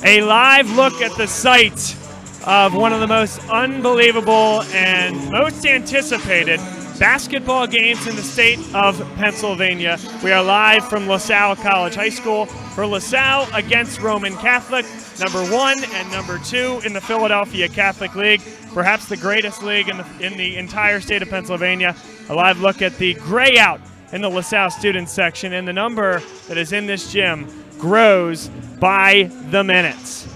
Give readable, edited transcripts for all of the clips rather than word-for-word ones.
A live look at the site of one of the most unbelievable and most anticipated basketball games in the state of Pennsylvania. We are live from LaSalle College High School for LaSalle against Roman Catholic, number 1 and number 2 in the Philadelphia Catholic League, perhaps the greatest league in the entire state of Pennsylvania. A live look at the gray out in the LaSalle students section, and the number that is in this gym grows by the minutes.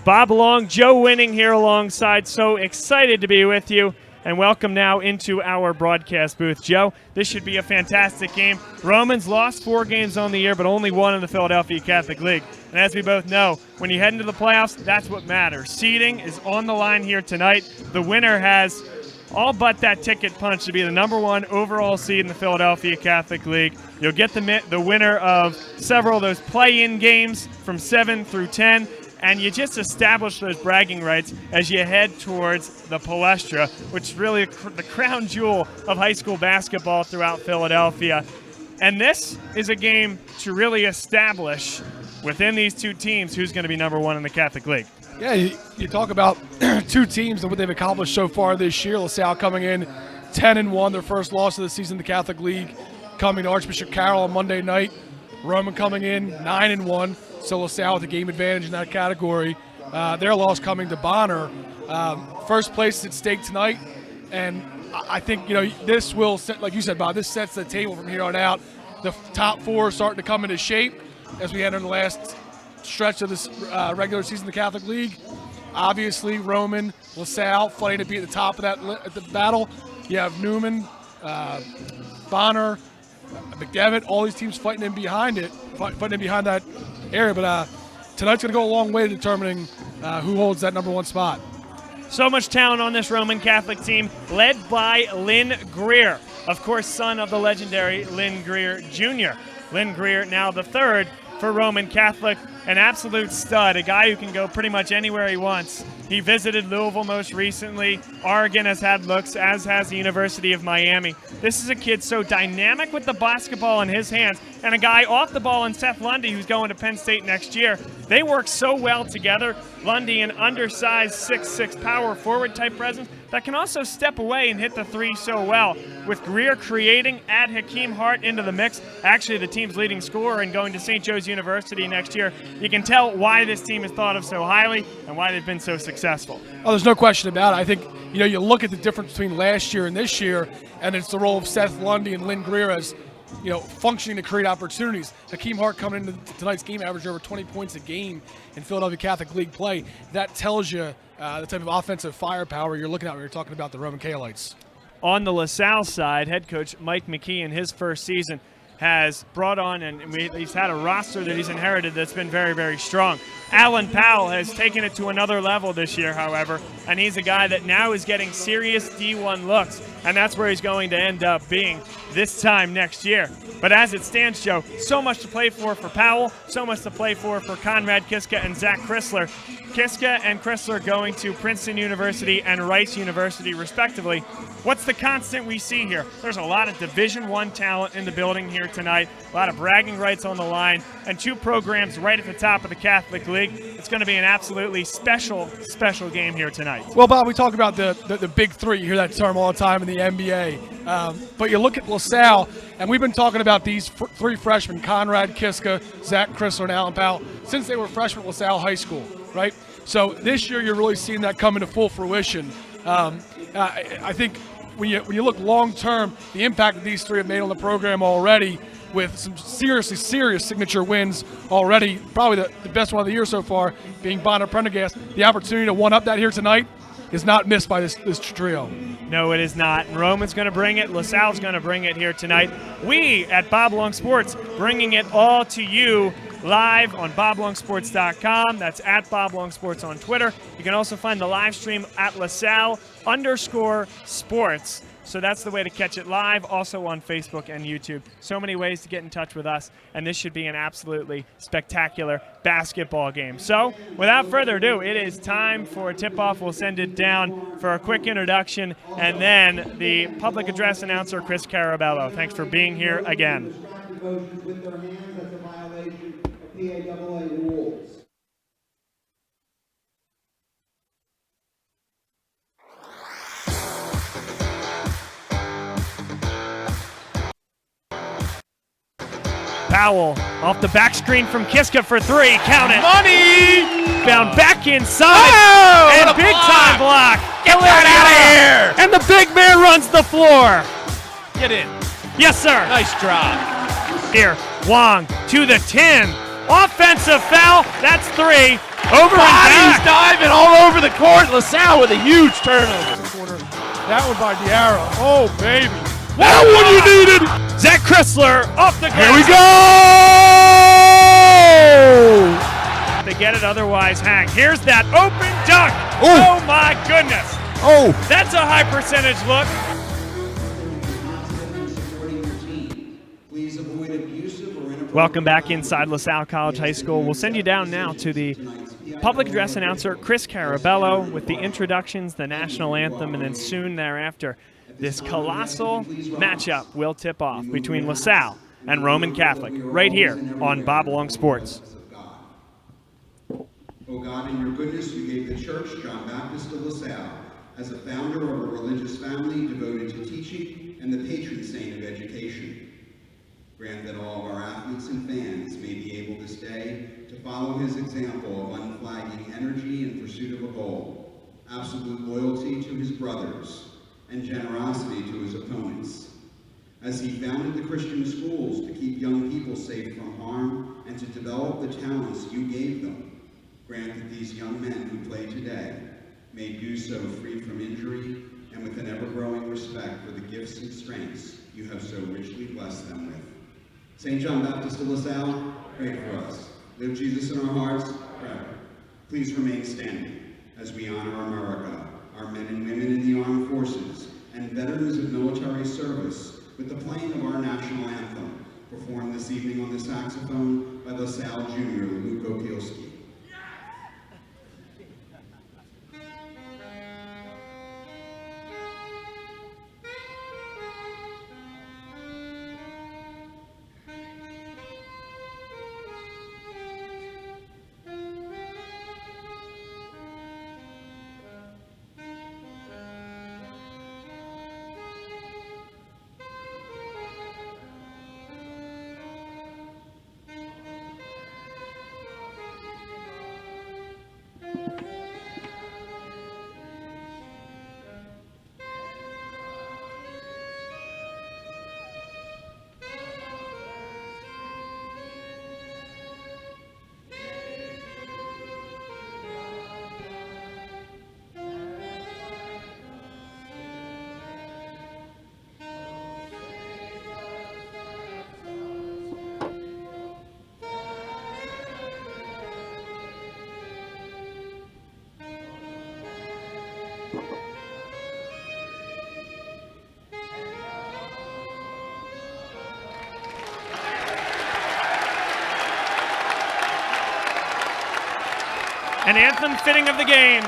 Bob Long, Joe Winning here alongside. So excited to be with you, and welcome now into our broadcast booth. Joe, this should be a fantastic game. Romans lost 4 games on the year, but only 1 in the Philadelphia Catholic League. And as we both know, when you head into the playoffs, that's what matters. Seeding is on the line here tonight. The winner has all but that ticket punch to be the number 1 overall seed in the Philadelphia Catholic League. You'll get the winner of several of those play-in games from 7 through 10, and you just establish those bragging rights as you head towards the Palestra, which is really the crown jewel of high school basketball throughout Philadelphia. And this is a game to really establish within these two teams who's going to be number 1 in the Catholic League. Yeah, you talk about two teams and what they've accomplished so far this year. LaSalle coming in 10-1, their first loss of the season in the Catholic League, coming to Archbishop Carroll on Monday night. Roman coming in 9-1, so LaSalle with a game advantage in that category. Their loss coming to Bonner. First place at stake tonight, and I think this will set, like you said, Bob. This sets the table from here on out. The top 4 are starting to come into shape as we enter the last stretch of this regular season in the Catholic League. Obviously, Roman, LaSalle fighting to be at the top of the battle. You have Newman, Bonner, McDevitt, all these teams fighting in behind that area. But tonight's going to go a long way to determining who holds that number 1 spot. So much talent on this Roman Catholic team, led by Lynn Greer, of course, son of the legendary Lynn Greer Jr. Lynn Greer, now the 3rd for Roman Catholic, an absolute stud, a guy who can go pretty much anywhere he wants. He visited Louisville most recently. Oregon has had looks, as has the University of Miami. This is a kid so dynamic with the basketball in his hands, and a guy off the ball in Seth Lundy, who's going to Penn State next year. They work so well together. Lundy, an undersized 6'6" power forward type presence that can also step away and hit the 3 so well. With Greer creating, add Hakeem Hart into the mix, actually the team's leading scorer and going to St. Joe's University next year. You can tell why this team is thought of so highly and why they've been so successful. Oh, there's no question about it. I think you look at the difference between last year and this year, and it's the role of Seth Lundy and Lynn Greer as functioning to create opportunities. Hakeem Hart coming into tonight's game averaged over 20 points a game in Philadelphia Catholic League play. That tells you the type of offensive firepower you're looking at when you're talking about the Roman Catholics. On the LaSalle side, head coach Mike McKee in his first season has brought on, and he's had a roster that he's inherited that's been very, very strong. Alan Powell has taken it to another level this year, however, and he's a guy that now is getting serious D1 looks, and that's where he's going to end up being this time next year. But as it stands, Joe, so much to play for Powell, so much to play for Conrad Kiska and Zach Chrysler. Kiska and Chrysler going to Princeton University and Rice University, respectively. What's the constant we see here? There's a lot of Division I talent in the building here tonight, a lot of bragging rights on the line, and 2 programs right at the top of the Catholic League. It's going to be an absolutely special, special game here tonight. Well, Bob, we talk about the big 3. You hear that term all the time in the NBA. But you look at LaSalle, and we've been talking about these 3 freshmen, Conrad Kiska, Zach Chrysler, and Alan Powell, since they were freshmen at LaSalle High School, right? So this year you're really seeing that come into full fruition. I think when you look long-term, the impact that these 3 have made on the program already, with some seriously serious signature wins already, probably the best one of the year so far being Bonner Prendergast. The opportunity to one-up that here tonight is not missed by this trio. No, it is not. Roman's going to bring it. LaSalle's going to bring it here tonight. We at Bob Long Sports bringing it all to you live on BobLongSports.com. That's at Bob Long Sports on Twitter. You can also find the live stream at LaSalle_sports. So that's the way to catch it live, also on Facebook and YouTube. So many ways to get in touch with us, and this should be an absolutely spectacular basketball game. So without further ado, it is time for a tip-off. We'll send it down for a quick introduction, and then the public address announcer, Chris Carabello. Thanks for being here again. PAAA rules. Powell off the back screen from Kiska for three. Count it. Money! Found back inside. Oh, and what a big time block. Get that out of here! And the big man runs the floor. Get in. Yes, sir. Nice drop. Here, Wong to the 10. Offensive foul. That's three. Over Bodies and back. diving all over the court. LaSalle with a huge turnover. That one by Diarra. Oh, baby. That one you needed. Zach Chrysler off the glass. Here we go! They get it, otherwise hang. Here's that open dunk. Ooh. Oh my goodness. Oh, That's a high percentage look. Welcome back inside LaSalle College High School. We'll send you down now to the public address announcer, Chris Carabello, with the introductions, the national anthem, and then soon thereafter, this colossal matchup will tip off between LaSalle and Roman Catholic right here on Bob Long Sports. O God, in your goodness, you gave the church John Baptist of LaSalle as a founder of a religious family devoted to teaching and the patron saint of education. Grant that all of our athletes and fans may be able this day to follow his example of unflagging energy in pursuit of a goal, absolute loyalty to his brothers, and generosity to his opponents. As he founded the Christian schools to keep young people safe from harm and to develop the talents you gave them, grant that these young men who play today may do so free from injury and with an ever-growing respect for the gifts and strengths you have so richly blessed them with. St. John Baptist of LaSalle, pray for us. Live Jesus in our hearts forever. Please remain standing as we honor America, our men and women in the armed forces, and veterans of military service with the playing of our national anthem, performed this evening on the saxophone by LaSalle Junior Luke Okielski. An anthem fitting of the game.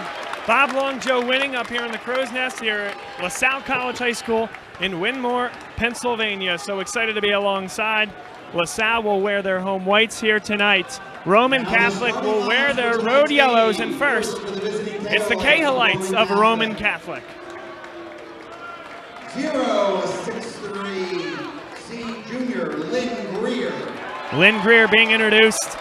Bob Long Joe winning up here in the Crow's Nest here at LaSalle College High School in Winmore, Pennsylvania. So excited to be alongside. LaSalle will wear their home whites here tonight. Roman Catholic will wear their road yellows. And first, it's the Cahillites of Roman Catholic. 063 C Junior Lynn Greer. Lynn Greer being introduced.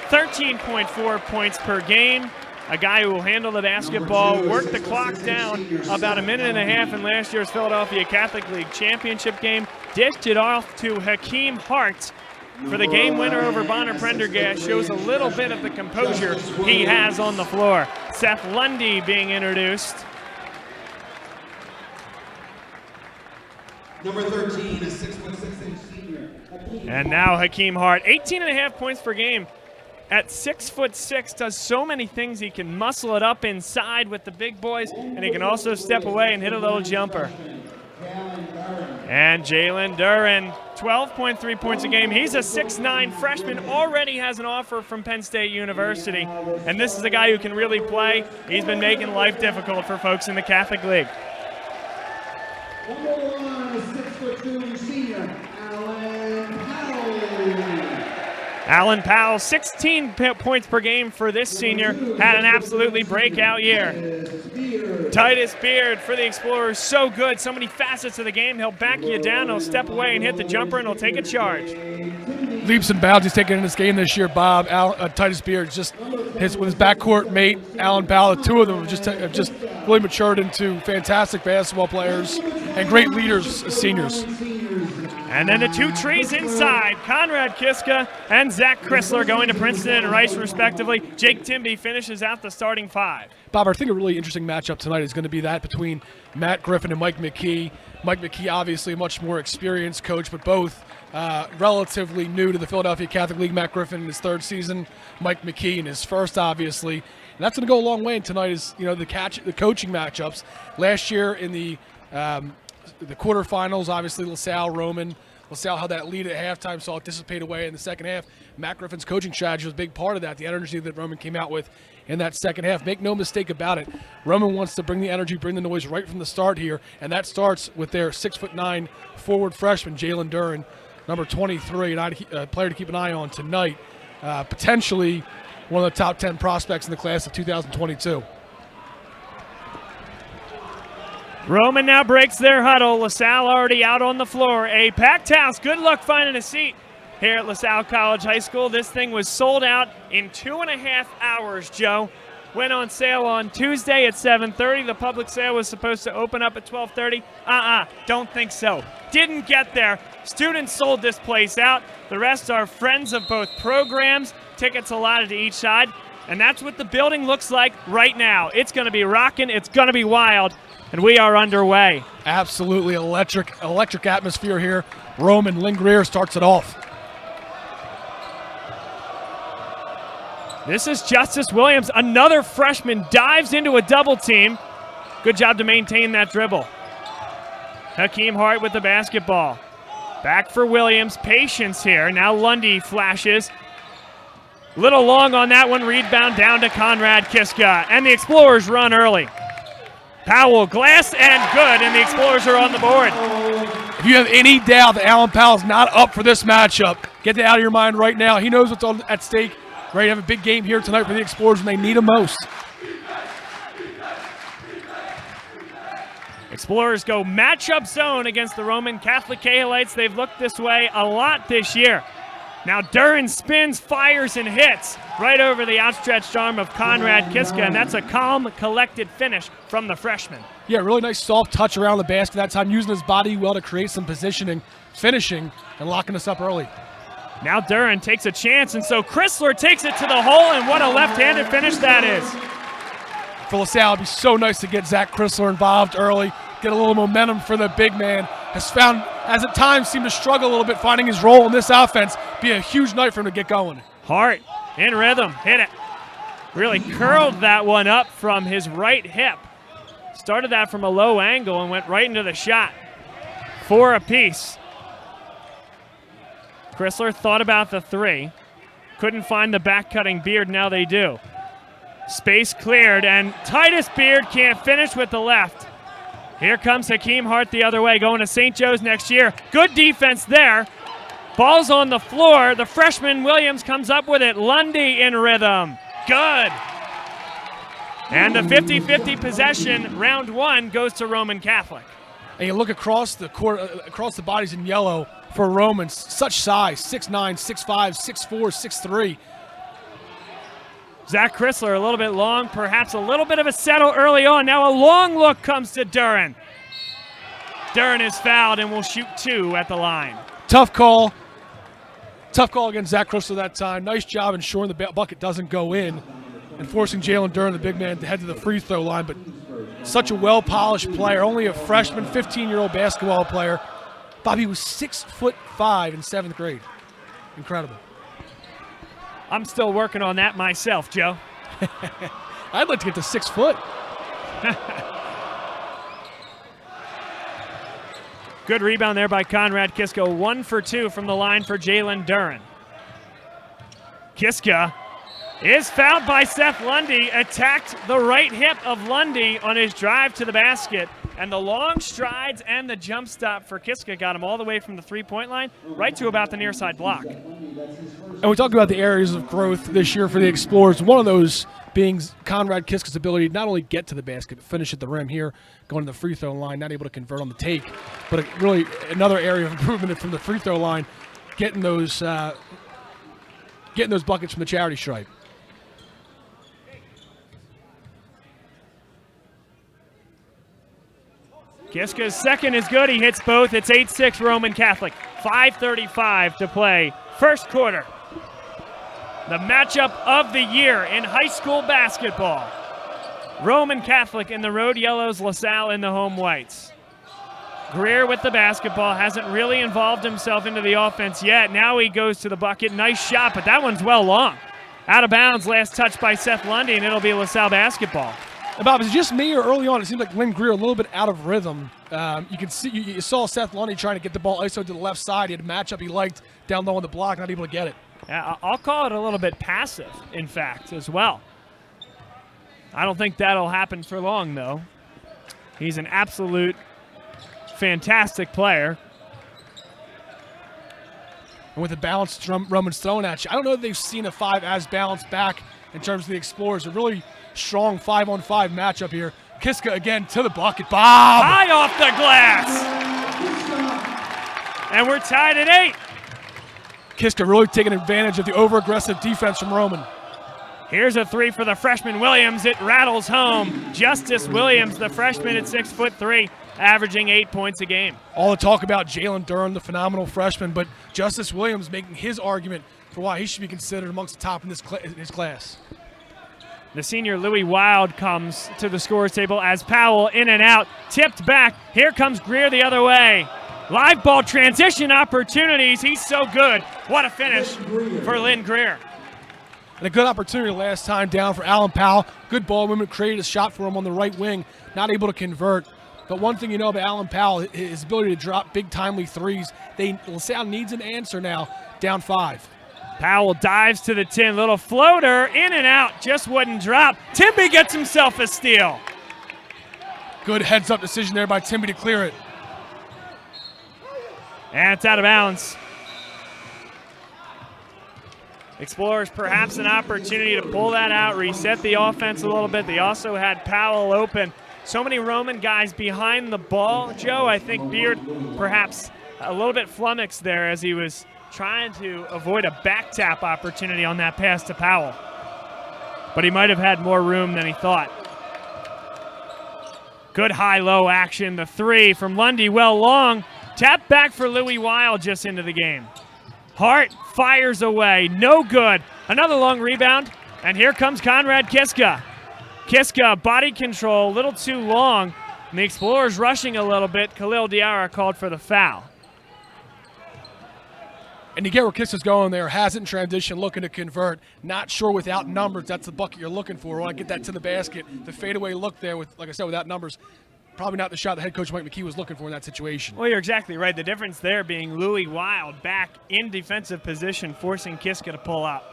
13.4 points per game. A guy who will handle the basketball, work the clock down about a minute and a half in last year's Philadelphia Catholic League championship game. Dished it off to Hakeem Hart for the game winner over Bonner Prendergast. Shows a little bit of the composure he has on the floor. Seth Lundy being introduced. Number 13, a 6'6" senior. And now Hakeem Hart, 18.5 points per game. At 6'6", does so many things. He can muscle it up inside with the big boys, and he can also step away and hit a little jumper. And Jalen Duran, 12.3 points a game. He's a 6'9" freshman, already has an offer from Penn State University. And this is a guy who can really play. He's been making life difficult for folks in the Catholic League. Number 1, 6'2" senior, Alan Powell. Alan Powell, 16 points per game for this senior, had an absolutely breakout year. Titus Beard for the Explorers, so good, so many facets of the game. He'll back you down, he'll step away and hit the jumper, and he'll take a charge. Leaps and bounds he's taken in this game this year, Bob. Titus Beard, just with his backcourt mate, Alan Powell, the two of them have just really matured into fantastic basketball players and great leaders as seniors. And then the two trees inside, Conrad Kiska and Zach Chrysler going to Princeton and Rice respectively. Jake Timby finishes out the starting five. Bob, I think a really interesting matchup tonight is going to be that between Matt Griffin and Mike McKee. Mike McKee, obviously a much more experienced coach, but both relatively new to the Philadelphia Catholic League. Matt Griffin in his third season, Mike McKee in his first, obviously. And that's going to go a long way. And tonight is, the coaching matchups. Last year in the quarterfinals, obviously LaSalle, Roman. LaSalle held that lead at halftime, saw it dissipate away in the second half. Matt Griffin's coaching strategy was a big part of that, the energy that Roman came out with in that second half. Make no mistake about it, Roman wants to bring the energy, bring the noise right from the start here, and that starts with their 6'9" forward freshman, Jalen Duran, number 23, a player to keep an eye on tonight. Potentially one of the top 10 prospects in the class of 2022. Roman now breaks their huddle. LaSalle already out on the floor. A packed house. Good luck finding a seat here at LaSalle College High School. This thing was sold out in 2.5 hours, Joe. Went on sale on Tuesday at 7:30. The public sale was supposed to open up at 12:30. Don't think so. Didn't get there. Students sold this place out. The rest are friends of both programs. Tickets allotted to each side. And that's what the building looks like right now. It's going to be rocking. It's going to be wild. And we are underway. Absolutely electric atmosphere here. Roman Lynn Greer starts it off. This is Justice Williams. Another freshman dives into a double team. Good job to maintain that dribble. Hakeem Hart with the basketball. Back for Williams. Patience here. Now Lundy flashes. Little long on that one. Rebound down to Conrad Kiska. And the Explorers run early. Powell, glass, and good, and the Explorers are on the board. If you have any doubt that Alan Powell's not up for this matchup, get that out of your mind right now. He knows what's at stake. Ready to have a big game here tonight for the Explorers when they need him most. Explorers go matchup zone against the Roman Catholic Cahalites. They've looked this way a lot this year. Now Duran spins, fires, and hits right over the outstretched arm of Conrad Kiska, and that's a calm, collected finish from the freshman. Yeah, really nice soft touch around the basket that time, using his body well to create some positioning, finishing, and locking us up early. Now Duran takes a chance, and so Chrysler takes it to the hole, and what a left-handed finish that is. For LaSalle, it'd be so nice to get Zach Chrysler involved early, get a little momentum for the big man. Has at times seemed to struggle a little bit finding his role in this offense. Be a huge night for him to get going. Hart in rhythm, hit it. Really curled that one up from his right hip. Started that from a low angle and went right into the shot. 4 apiece. Chrysler thought about the 3. Couldn't find the back-cutting Beard, now they do. Space cleared, and Titus Beard can't finish with the left. Here comes Hakeem Hart the other way, going to St. Joe's next year. Good defense there. Ball's on the floor. The freshman Williams comes up with it. Lundy in rhythm. Good. And the 50-50 possession, round 1, goes to Roman Catholic. And you look across the court, across the bodies in yellow for Romans. Such size, 6'9", 6'5", 6'4", 6'3". Zach Chrysler a little bit long, perhaps a little bit of a settle early on. Now a long look comes to Duran. Duran is fouled and will shoot 2 at the line. Tough call. Tough call against Zach Chrysler that time. Nice job ensuring the bucket doesn't go in and forcing Jalen Duran, the big man, to head to the free throw line. But such a well-polished player, only a freshman, 15-year-old basketball player. Bobby was 6'5" in 7th grade. Incredible. I'm still working on that myself, Joe. I'd like to get to 6 foot. Good rebound there by Conrad Kiska. 1 for 2 from the line for Jalen Duran. Kiska is fouled by Seth Lundy. Attacked the right hip of Lundy on his drive to the basket. And the long strides and the jump stop for Kiska got him all the way from the 3-point line right to about the near side block. And we talked about the areas of growth this year for the Explorers. One of those being Conrad Kiska's ability to not only get to the basket, but finish at the rim here, going to the free throw line, not able to convert on the take, but really another area of improvement from the free throw line, getting those buckets from the charity stripe. Kiska's second is good. He hits both. It's 8-6 Roman Catholic. 5:35 to play. First quarter. The matchup of the year in high school basketball. Roman Catholic in the road yellows, LaSalle in the home whites. Greer with the basketball, hasn't really involved himself into the offense yet. Now he goes to the bucket. Nice shot, but that one's well long. Out of bounds, last touch by Seth Lundy, and it'll be LaSalle basketball. And Bob, is it just me or early on it seemed like Lynn Greer a little bit out of rhythm? You can see you saw Seth Lundy trying to get the ball ISO to the left side. He had a matchup he liked down low on the block, not able to get it. Yeah, I'll call it a little bit passive, in fact, as well. I don't think that'll happen for long, though. He's an absolute fantastic player. And with the balance Roman's throwing at you, I don't know if they've seen a 5 as balanced back in terms of the Explorers. A really strong 5-on-5 matchup here. Kiska again to the bucket. Bob! High off the glass! And we're tied at 8. Kiska really taking advantage of the over-aggressive defense from Roman. Here's a three for the freshman Williams. It rattles home. Justice Williams, the freshman at 6'3", averaging 8 points a game. All the talk about Jalen Durham, the phenomenal freshman, but Justice Williams making his argument for why he should be considered amongst the top in his class. The senior Louis Wild comes to the scores table as Powell in and out, tipped back. Here comes Greer the other way. Live ball transition opportunities. He's so good. What a finish for Lynn Greer. And a good opportunity last time down for Alan Powell. Good ball movement, created a shot for him on the right wing. Not able to convert. But one thing you know about Alan Powell, his ability to drop big timely threes. LaSalle needs an answer now, down 5. Powell dives to the 10. Little floater, in and out, just wouldn't drop. Timby gets himself a steal. Good heads-up decision there by Timby to clear it. And it's out of bounds. Explorers perhaps an opportunity to pull that out, reset the offense a little bit. They also had Powell open. So many Roman guys behind the ball. Joe, I think Beard perhaps a little bit flummoxed there as he was trying to avoid a back tap opportunity on that pass to Powell. But he might have had more room than he thought. Good high-low action. The three from Lundy, well long. Tap back for Louis Wild just into the game. Hart fires away. No good. Another long rebound. And here comes Conrad Kiska. Kiska, body control, a little too long. And the Explorers rushing a little bit. Khalil Diarra called for the foul. And you get where Kiska's going there. Has it in transition, looking to convert. Not sure without numbers. That's the bucket you're looking for. Want to get that to the basket. The fadeaway look there, with, like I said, without numbers. Probably not the shot that head coach Mike McKee was looking for in that situation. Well, you're exactly right. The difference there being Louis Wild back in defensive position, forcing Kiska to pull up.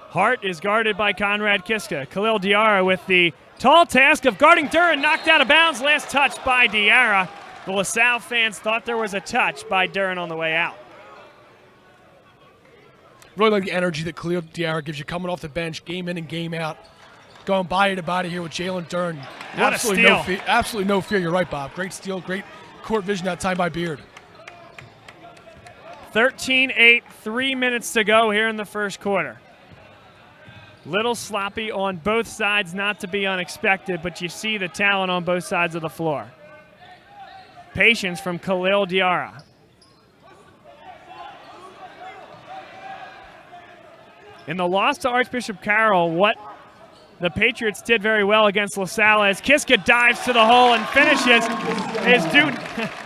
Hart is guarded by Conrad Kiska. Khalil Diarra with the tall task of guarding Duran, knocked out of bounds. Last touch by Diarra. The LaSalle fans thought there was a touch by Duran on the way out. Really like the energy that Khalil Diarra gives you coming off the bench, game in and game out. Going body to body here with Jalen Duran. What absolutely a steal. Absolutely no fear. You're right, Bob. Great steal, great court vision that time by Beard. 13-8, 3 minutes to go here in the first quarter. Little sloppy on both sides, not to be unexpected, but you see the talent on both sides of the floor. Patience from Khalil Diarra. In the loss to Archbishop Carroll, what the Patriots did very well against LaSalle as Kiska dives to the hole and finishes is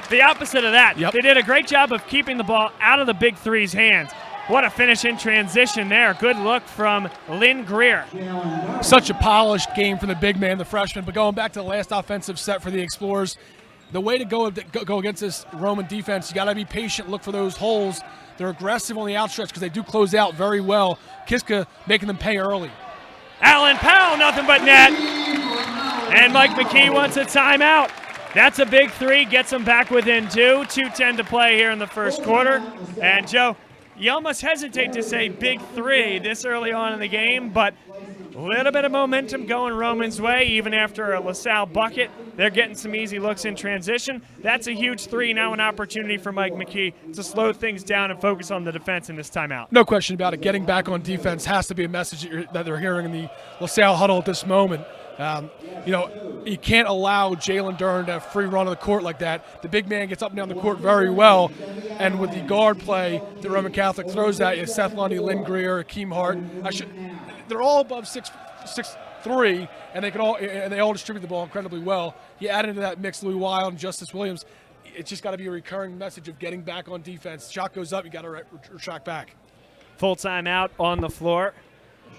the opposite of that. Yep. They did a great job of keeping the ball out of the big three's hands. What a finish in transition there. Good look from Lynn Greer. Such a polished game from the big man, the freshman. But going back to the last offensive set for the Explorers, the way to go against this Roman defense, you got to be patient, look for those holes. They're aggressive on the outstretch because they do close out very well. Kiska making them pay early. Alan Powell, nothing but net. And Mike McKee wants a timeout. That's a big three, gets them back within 2. 2:10 to play here in the first quarter. And, Joe, you almost hesitate to say big three this early on in the game, but a little bit of momentum going Roman's way, even after a LaSalle bucket. They're getting some easy looks in transition. That's a huge three. Now an opportunity for Mike McKee to slow things down and focus on the defense in this timeout. No question about it. Getting back on defense has to be a message that they're hearing in the LaSalle huddle at this moment. You can't allow Jalen Dern to have free run of the court like that. The big man gets up and down the court very well, and with the guard play that Roman Catholic throws at you, Seth Lundy, Lynn Greer, Akeem Hart, they're all above 6'3", and they all distribute the ball incredibly well. You add into that mix Louis Wild and Justice Williams, it's just got to be a recurring message of getting back on defense. Shot goes up, you got to retract back. Full timeout on the floor.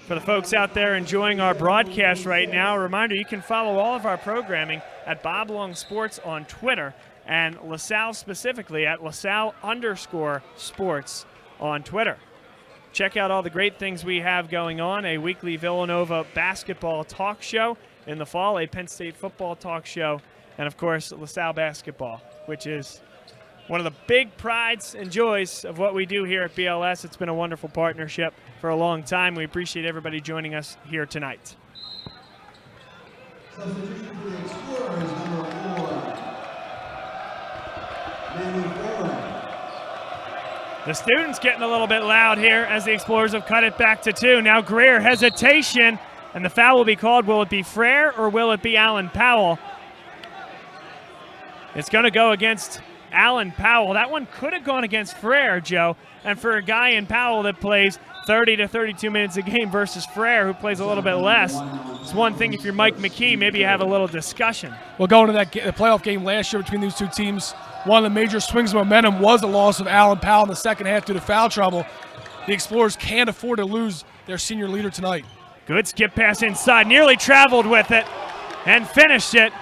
For the folks out there enjoying our broadcast right now, a reminder, you can follow all of our programming at Bob Long Sports on Twitter, and LaSalle specifically at LaSalle_sports on Twitter. Check out all the great things we have going on, a weekly Villanova basketball talk show in the fall, a Penn State football talk show, and of course LaSalle basketball, which is one of the big prides and joys of what we do here at BLS. It's been a wonderful partnership for a long time. We appreciate everybody joining us here tonight. Substitution for the Explorers, number 4, Manny Farrell. The students getting a little bit loud here as the Explorers have cut it back to 2. Now Greer, hesitation, and the foul will be called. Will it be Frere or will it be Alan Powell? It's going to go against Alan Powell. That one could have gone against Frere, Joe. And for a guy in Powell that plays 30 to 32 minutes a game versus Frere, who plays a little bit less, it's one thing if you're Mike McKee, maybe you have a little discussion. Well, going to that the playoff game last year between these two teams, one of the major swings of momentum was the loss of Alan Powell in the second half due to foul trouble. The Explorers can't afford to lose their senior leader tonight. Good skip pass inside, nearly traveled with it and finished it.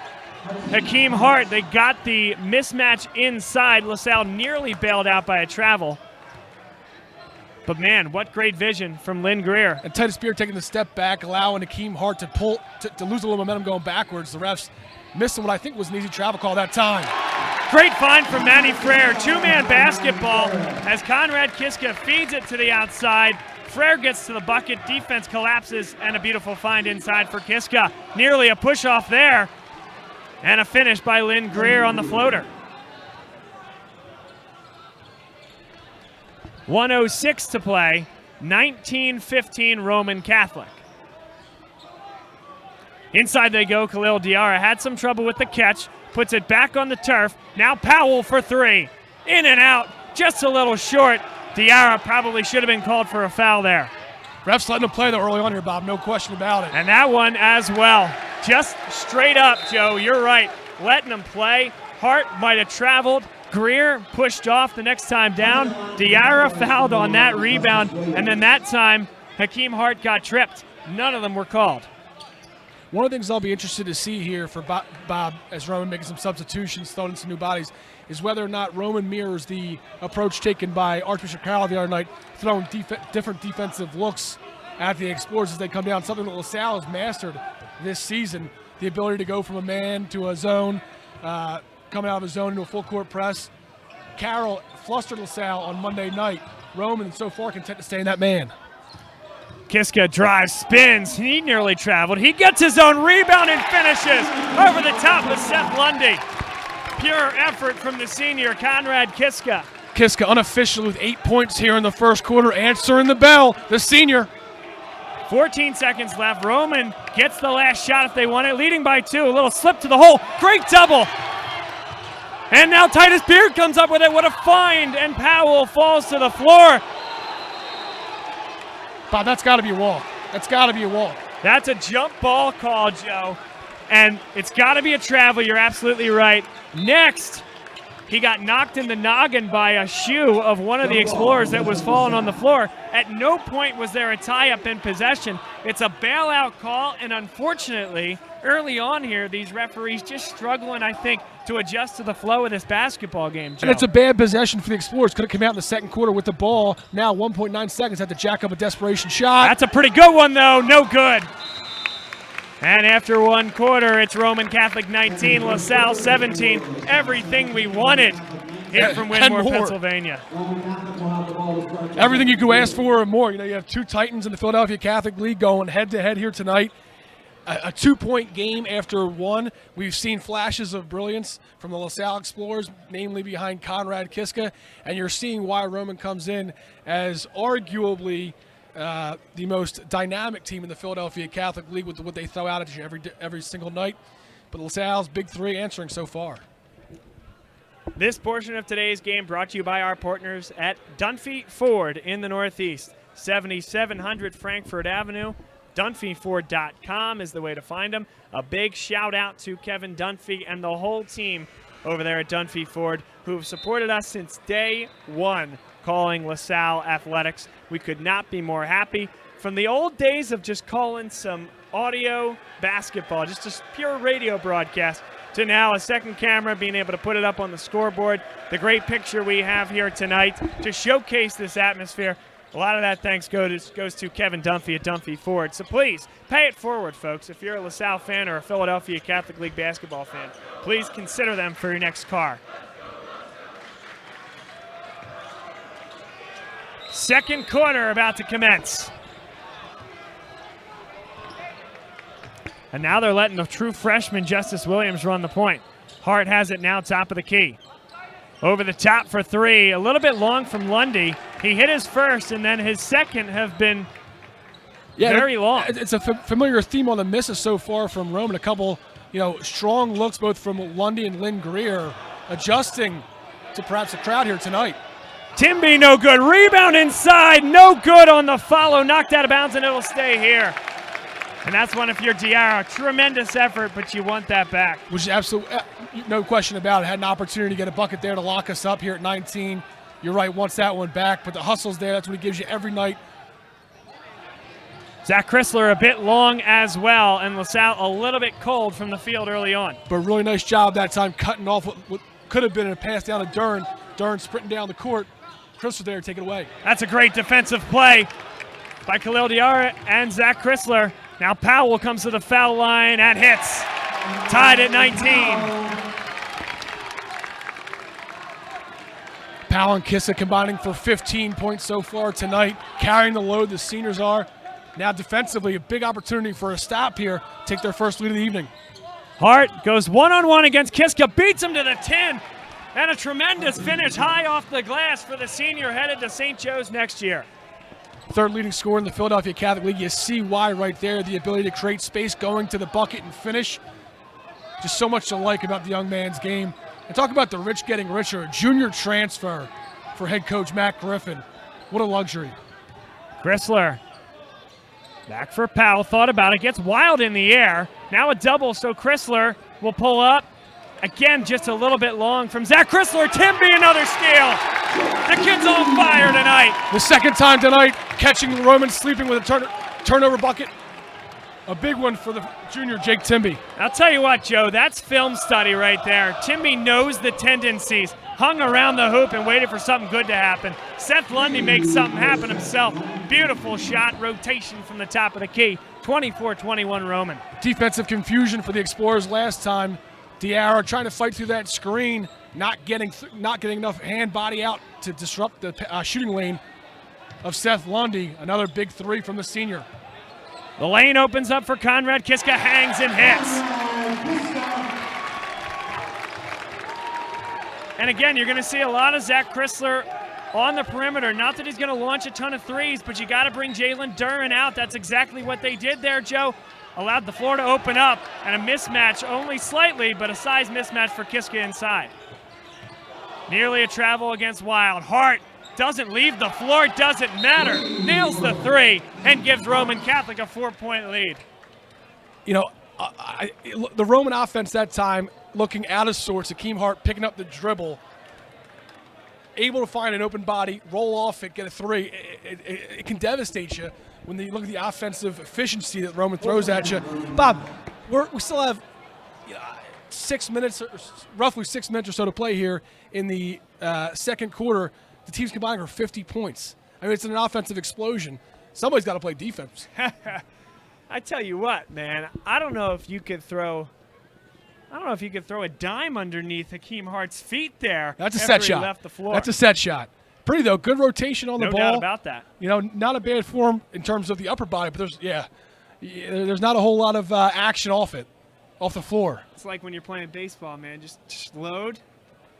Hakeem Hart, they got the mismatch inside. LaSalle nearly bailed out by a travel. But man, what great vision from Lynn Greer. And Titus Beard taking the step back, allowing Hakeem Hart to lose a little momentum going backwards. The refs missing what I think was an easy travel call that time. Great find from Manny Frere. Two-man basketball as Conrad Kiska feeds it to the outside. Frere gets to the bucket, defense collapses, and a beautiful find inside for Kiska. Nearly a push-off there. And a finish by Lynn Greer on the floater. 1:06 to play, 19-15 Roman Catholic. Inside they go, Khalil Diarra had some trouble with the catch, puts it back on the turf. Now Powell for 3. In and out, just a little short. Diarra probably should have been called for a foul there. Refs letting him play though early on here, Bob, no question about it. And that one as well. Just straight up, Joe, you're right. Letting him play. Hart might have traveled. Greer pushed off the next time down. Diarra fouled on that rebound. And then that time, Hakeem Hart got tripped. None of them were called. One of the things I'll be interested to see here for Bob as Roman making some substitutions, throwing in some new bodies, is whether or not Roman mirrors the approach taken by Archbishop Carroll the other night, throwing different defensive looks at the Explorers as they come down, something that LaSalle has mastered this season, the ability to go from a man to a zone, coming out of a zone into a full court press. Carroll flustered LaSalle on Monday night. Roman so far content to stay in that man. Kiska drives, spins, he nearly traveled. He gets his own rebound and finishes over the top with Seth Lundy. Pure effort from the senior, Conrad Kiska. Kiska unofficially with 8 points here in the first quarter, answering the bell, the senior. 14 seconds left. Roman gets the last shot if they want it, leading by 2. A little slip to the hole. Great double. And now Titus Beard comes up with it. What a find. And Powell falls to the floor. Bob, that's got to be a walk. That's got to be a walk. That's a jump ball call, Joe. And it's got to be a travel. You're absolutely right. Next, he got knocked in the noggin by a shoe of one of the Explorers that was falling on the floor. At no point was there a tie-up in possession. It's a bailout call, and unfortunately, early on here, these referees just struggling, I think, to adjust to the flow of this basketball game, Joe. And it's a bad possession for the Explorers. Could have come out in the second quarter with the ball. Now 1.9 seconds, had to jack up a desperation shot. That's a pretty good one, though. No good. And after one quarter, it's Roman Catholic 19, LaSalle 17. Everything we wanted here from Winmore, Pennsylvania. Everything you could ask for and more. You know, you have two Titans in the Philadelphia Catholic League going head-to-head here tonight. A 2-point game after one. We've seen flashes of brilliance from the LaSalle Explorers, namely behind Conrad Kiska, and you're seeing why Roman comes in as arguably the most dynamic team in the Philadelphia Catholic League with what they throw out at you every single night. But LaSalle's big three answering so far. This portion of today's game brought to you by our partners at Dunphy Ford in the Northeast, 7700 Frankfurt Avenue. DunphyFord.com is the way to find them. A big shout out to Kevin Dunphy and the whole team over there at Dunphy Ford who have supported us since day one, calling LaSalle athletics. We could not be more happy. From the old days of just calling some audio basketball, just a pure radio broadcast, to now a second camera, being able to put it up on the scoreboard. The great picture we have here tonight to showcase this atmosphere. A lot of that thanks goes to Kevin Dunphy at Dunphy Ford. So please, pay it forward, folks. If you're a LaSalle fan or a Philadelphia Catholic League basketball fan, please consider them for your next car. Second quarter about to commence. And now they're letting the true freshman Justice Williams run the point. Hart has it now, top of the key. Over the top for three, a little bit long from Lundy. He hit his first, and then his second have been very long. It's a familiar theme on the misses so far from Roman. A couple, strong looks both from Lundy and Lynn Greer, adjusting to perhaps the crowd here tonight. Timby, no good. Rebound inside, no good on the follow. Knocked out of bounds, and it'll stay here. And that's one if you're Diarra. Tremendous effort, but you want that back. Which is absolutely, no question about it. Had an opportunity to get a bucket there to lock us up here at 19. You're right, wants that one back, but the hustle's there. That's what he gives you every night. Zach Chrysler a bit long as well, and LaSalle a little bit cold from the field early on. But really nice job that time cutting off what could have been a pass down to Dern. Dern sprinting down the court. Chrysler there, take it away. That's a great defensive play by Khalil Diarra and Zach Chrysler. Now Powell comes to the foul line and hits. Tied at 19. Powell and Kissa combining for 15 points so far tonight. Carrying the load, the seniors are. Now defensively, a big opportunity for a stop here. Take their first lead of the evening. Hart goes one-on-one against Kiska, beats him to the 10. And a tremendous finish high off the glass for the senior headed to St. Joe's next year. Third leading scorer in the Philadelphia Catholic League. You see why right there, the ability to create space, going to the bucket and finish. Just so much to like about the young man's game. And talk about the rich getting richer. A junior transfer for head coach Matt Griffin. What a luxury. Chrysler back for Powell. Thought about it. Gets wild in the air. Now a double, so Chrysler will pull up. Again, just a little bit long from Zach Chrysler. Timby, another steal. The kid's on fire tonight. The second time tonight, catching Roman sleeping with a turnover bucket. A big one for the junior Jake Timby. I'll tell you what, Joe, that's film study right there. Timby knows the tendencies. Hung around the hoop and waited for something good to happen. Seth Lundy makes something happen himself. Beautiful shot, rotation from the top of the key. 24-21 Roman. Defensive confusion for the Explorers last time. Diarra trying to fight through that screen, not getting enough hand body out to disrupt the shooting lane of Seth Lundy. Another big three from the senior. The lane opens up for Conrad. Kiska hangs and hits. And again, you're going to see a lot of Zach Chrysler on the perimeter. Not that he's going to launch a ton of threes, but you got to bring Jalen Duran out. That's exactly what they did there, Joe. Allowed the floor to open up, and a mismatch only slightly, but a size mismatch for Kiska inside. Nearly a travel against Wild. Hart doesn't leave the floor, doesn't matter. Nails the three and gives Roman Catholic a 4-point lead. The Roman offense that time looking out of sorts. Akeem Hart picking up the dribble, able to find an open body, roll off it, get a three. It can devastate you when you look at the offensive efficiency that Roman throws at you. Bob, we still have 6 minutes, roughly 6 minutes or so to play here in the second quarter. The team's combining for 50 points. I mean, it's an offensive explosion. Somebody's got to play defense. I tell you what, man. I don't know if you could throw a dime underneath Hakeem Hart's feet there. That's a after set he shot. left the floor. That's a set shot. Pretty though, good rotation on the No ball. doubt about that. You know, not a bad form in terms of the upper body, but there's not a whole lot of action off the floor. It's like when you're playing baseball, man. Just load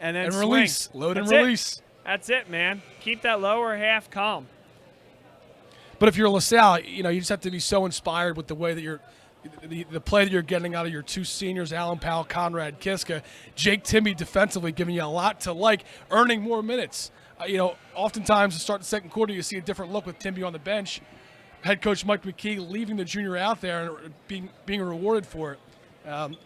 and then And swing. release. Load and That's it. release. That's it, man. Keep that lower half calm. But if you're LaSalle, you know, you just have to be so inspired with the way that the play that you're getting out of your two seniors, Alan Powell, Conrad Kiska, Jake Timmy defensively giving you a lot to like, earning more minutes. You know, oftentimes to start the second quarter, you see a different look with Timmy on the bench. Head coach Mike McKee leaving the junior out there and being rewarded for it.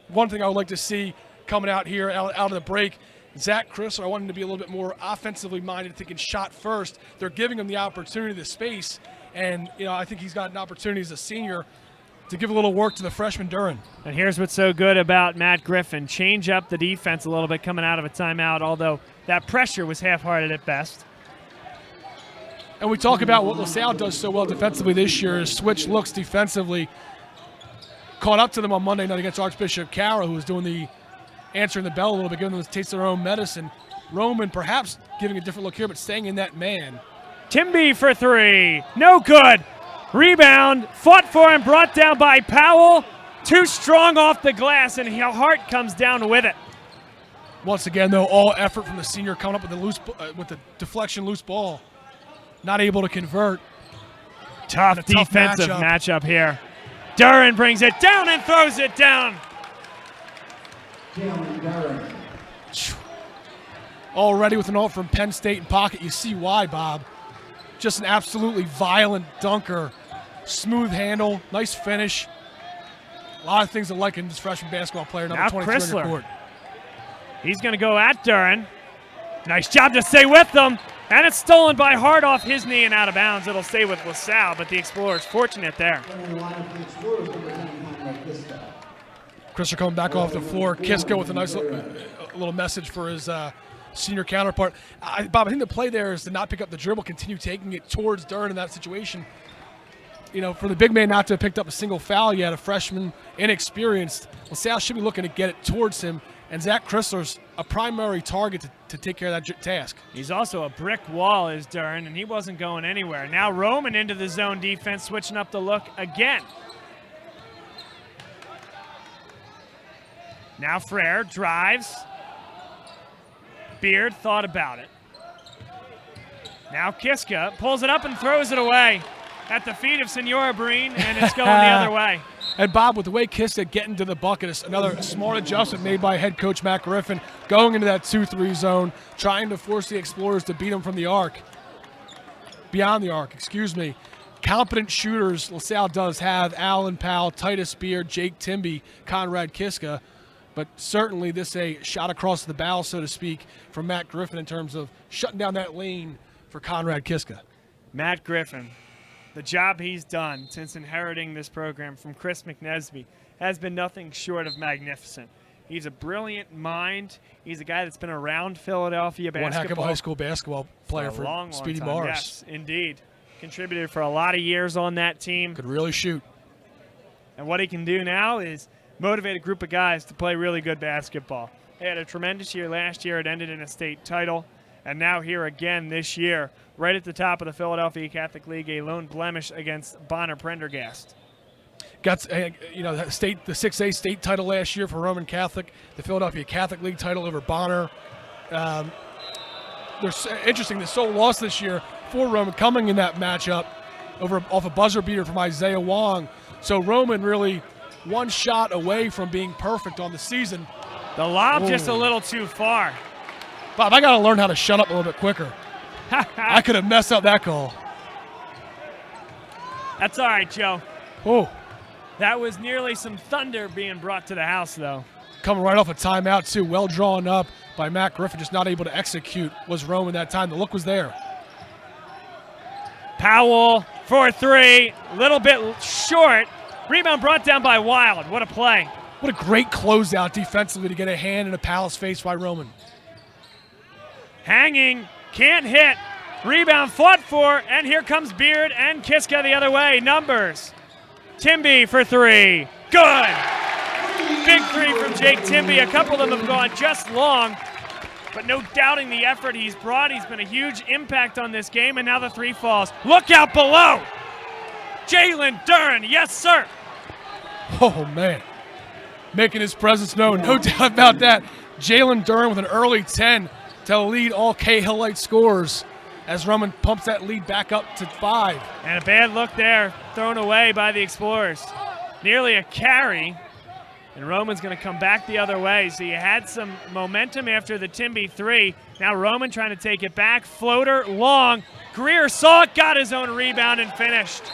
One thing I would like to see coming out here, out of the break, Zach Chrysler, I want him to be a little bit more offensively minded, thinking shot first. They're giving him the opportunity, the space, and you know I think he's got an opportunity as a senior to give a little work to the freshman Duran. And here's what's so good about Matt Griffin. Change up the defense a little bit coming out of a timeout, although that pressure was half-hearted at best. And we talk about what LaSalle does so well defensively this year is switch looks defensively. Caught up to them on Monday night against Archbishop Carroll, who was doing the answering the bell a little bit, giving them a taste of their own medicine. Roman perhaps giving a different look here, but staying in that man. Timby for three. No good. Rebound. Fought for and brought down by Powell. Too strong off the glass, and Hart comes down with it. Once again, though, all effort from the senior coming up with the deflection loose ball. Not able to convert. Tough defensive matchup here. Duran brings it down and throws it down. Already with an ult from Penn State in pocket. You see why, Bob. Just an absolutely violent dunker. Smooth handle, nice finish. A lot of things to like in this freshman basketball player, number 23 on the court. He's going to go at Duran. Nice job to stay with them. And it's stolen by Hart off his knee and out of bounds. It'll stay with LaSalle, but the Explorers fortunate there. Chrysler coming back off the floor. Kiska with a nice little message for his senior counterpart. Bob, I think the play there is to not pick up the dribble, continue taking it towards Duran in that situation. You know, for the big man not to have picked up a single foul yet, a freshman, inexperienced, LaSalle should be looking to get it towards him. And Zach Chrysler's a primary target to take care of that task. He's also a brick wall, is Duran, and he wasn't going anywhere. Now Roman into the zone defense, switching up the look again. Now Frere drives. Beard thought about it. Now Kiska pulls it up and throws it away at the feet of Senora Breen, and it's going the other way. And Bob, with the way Kiska getting to the bucket, is another smart adjustment made by head coach Matt Griffin, going into that 2-3 zone, trying to force the Explorers to beat them from the arc. Beyond the arc, excuse me. Competent shooters LaSalle does have: Alan Powell, Titus Beard, Jake Timby, Conrad Kiska. But certainly this a shot across the bow, so to speak, from Matt Griffin in terms of shutting down that lane for Conrad Kiska. Matt Griffin, the job he's done since inheriting this program from Chris McNesby has been nothing short of magnificent. He's a brilliant mind. He's a guy that's been around Philadelphia basketball. One heck of a high school basketball player for long Speedy time. Morris. Yes, indeed. Contributed for a lot of years on that team. Could really shoot. And what he can do now is motivate a group of guys to play really good basketball. He had a tremendous year last year. It ended in a state title. And now here again this year, right at the top of the Philadelphia Catholic League, a lone blemish against Bonner Prendergast. Got the 6A state title last year for Roman Catholic, the Philadelphia Catholic League title over Bonner. Interesting, the sole loss this year for Roman coming in that matchup off a buzzer beater from Isaiah Wong. So Roman really one shot away from being perfect on the season. The lob just a little too far. Bob, I got to learn how to shut up a little bit quicker. I could have messed up that goal. That's all right, Joe. Oh. That was nearly some thunder being brought to the house, though. Coming right off a timeout, too. Well drawn up by Matt Griffin, just not able to execute was Roman that time. The look was there. Powell for three. A little bit short. Rebound brought down by Wild. What a play. What a great closeout defensively to get a hand in a Powell's face by Roman. Hanging. Can't hit. Rebound fought for, and here comes Beard and Kiska the other way. Numbers. Timby for three. Good. Big three from Jake Timby. A couple of them have gone just long, but no doubting the effort he's brought. He's been a huge impact on this game, and now the three falls. Look out below. Jalen Duran, yes, sir. Oh, man. Making his presence known, no doubt about that. Jalen Duran with an early 10 to lead all Cahillite scorers as Roman pumps that lead back up to 5. And a bad look there, thrown away by the Explorers. Nearly a carry, and Roman's going to come back the other way. So you had some momentum after the Timby three. Now Roman trying to take it back. Floater, long. Greer saw it, got his own rebound, and finished.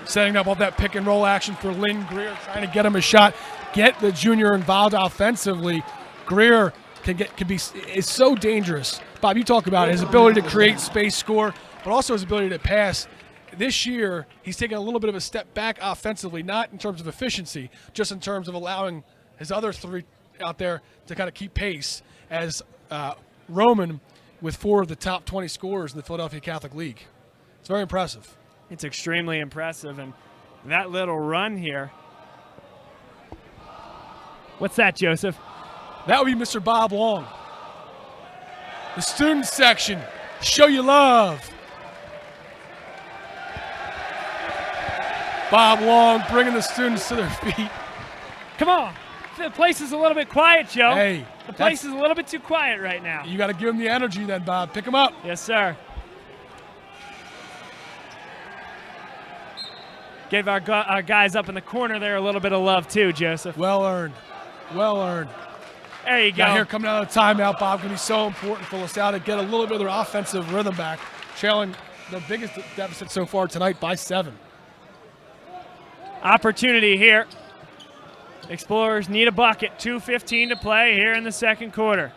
Setting up all that pick and roll action for Lynn Greer, trying to get him a shot, get the junior involved offensively. Greer is so dangerous. Bob, you talk about his ability to create space, score, but also his ability to pass. This year, he's taken a little bit of a step back offensively, not in terms of efficiency, just in terms of allowing his other three out there to kind of keep pace, as Roman with 4 of the top 20 scorers in the Philadelphia Catholic League. It's very impressive. It's extremely impressive, and that little run here. What's that, Joseph? That would be Mr. Bob Long. The student section, show you love. Bob Long bringing the students to their feet. Come on. The place is a little bit quiet, Joe. Hey. The place is a little bit too quiet right now. You got to give them the energy then, Bob. Pick them up. Yes, sir. Gave our guys up in the corner there a little bit of love too, Joseph. Well earned. Well earned. There you go. Now here coming out of the timeout, Bob, going to be so important for LaSalle to get a little bit of their offensive rhythm back, trailing the biggest deficit so far tonight by 7. Opportunity here. Explorers need a bucket. 2:15 to play here in the second quarter.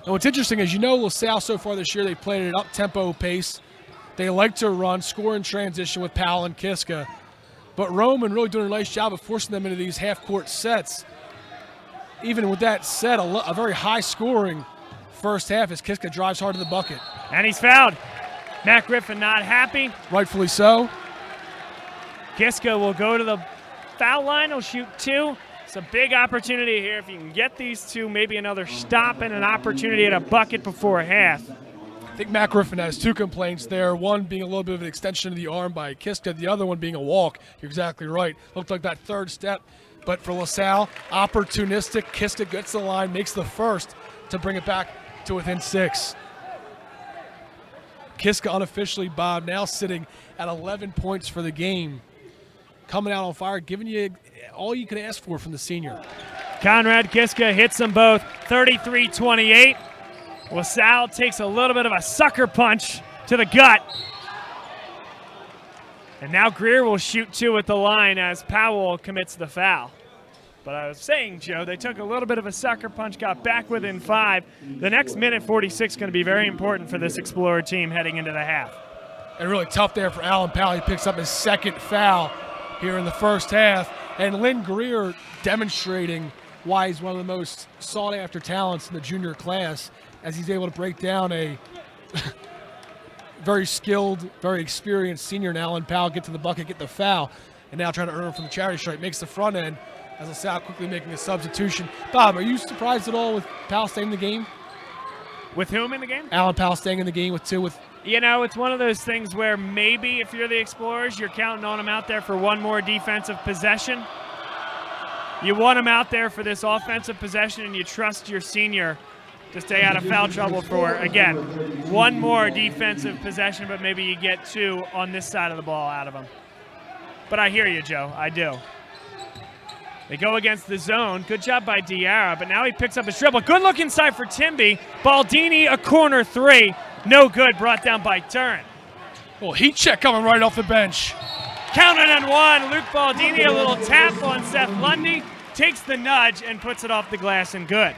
And what's interesting is, LaSalle so far this year, they played at an up-tempo pace. They like to run, score in transition with Powell and Kiska. But Roman really doing a nice job of forcing them into these half-court sets. Even with that said, a very high-scoring first half as Kiska drives hard to the bucket. And he's fouled. Matt Griffin not happy. Rightfully so. Kiska will go to the foul line. He'll shoot 2. It's a big opportunity here. If you can get these two, maybe another stop and an opportunity at a bucket before half. I think Matt Griffin has 2 complaints there, one being a little bit of an extension of the arm by Kiska, the other one being a walk. You're exactly right. Looked like that third step. But for LaSalle, opportunistic. Kiska gets the line, makes the first to bring it back to within 6. Kiska unofficially, Bob, now sitting at 11 points for the game. Coming out on fire, giving you all you could ask for from the senior. Conrad Kiska hits them both, 33-28. LaSalle takes a little bit of a sucker punch to the gut. And now Greer will shoot 2 at the line as Powell commits the foul. But I was saying, Joe, they took a little bit of a sucker punch, got back within 5. The next minute 46 is going to be very important for this Explorer team heading into the half. And really tough there for Alan Powell. He picks up his 2nd foul here in the first half. And Lynn Greer demonstrating why he's one of the most sought-after talents in the junior class, as he's able to break down a very skilled, very experienced senior in Alan Powell, get to the bucket, get the foul, and now trying to earn him from the charity stripe. Makes the front end, as LaSalle quickly making a substitution. Bob, are you surprised at all with Powell staying in the game? With whom in the game? Alan Powell staying in the game with 2. It's one of those things where maybe if you're the Explorers, you're counting on him out there for one more defensive possession. You want him out there for this offensive possession, and you trust your senior to stay out of foul trouble for, again, one more defensive possession, but maybe you get 2 on this side of the ball out of him. But I hear you, Joe. I do. They go against the zone. Good job by Diarra, but now he picks up his dribble. Good look inside for Timby. Baldini, a corner 3. No good, brought down by Turin. Well, heat check coming right off the bench. Counted and 1. Luke Baldini, a little tap on Seth Lundy. Takes the nudge and puts it off the glass and good.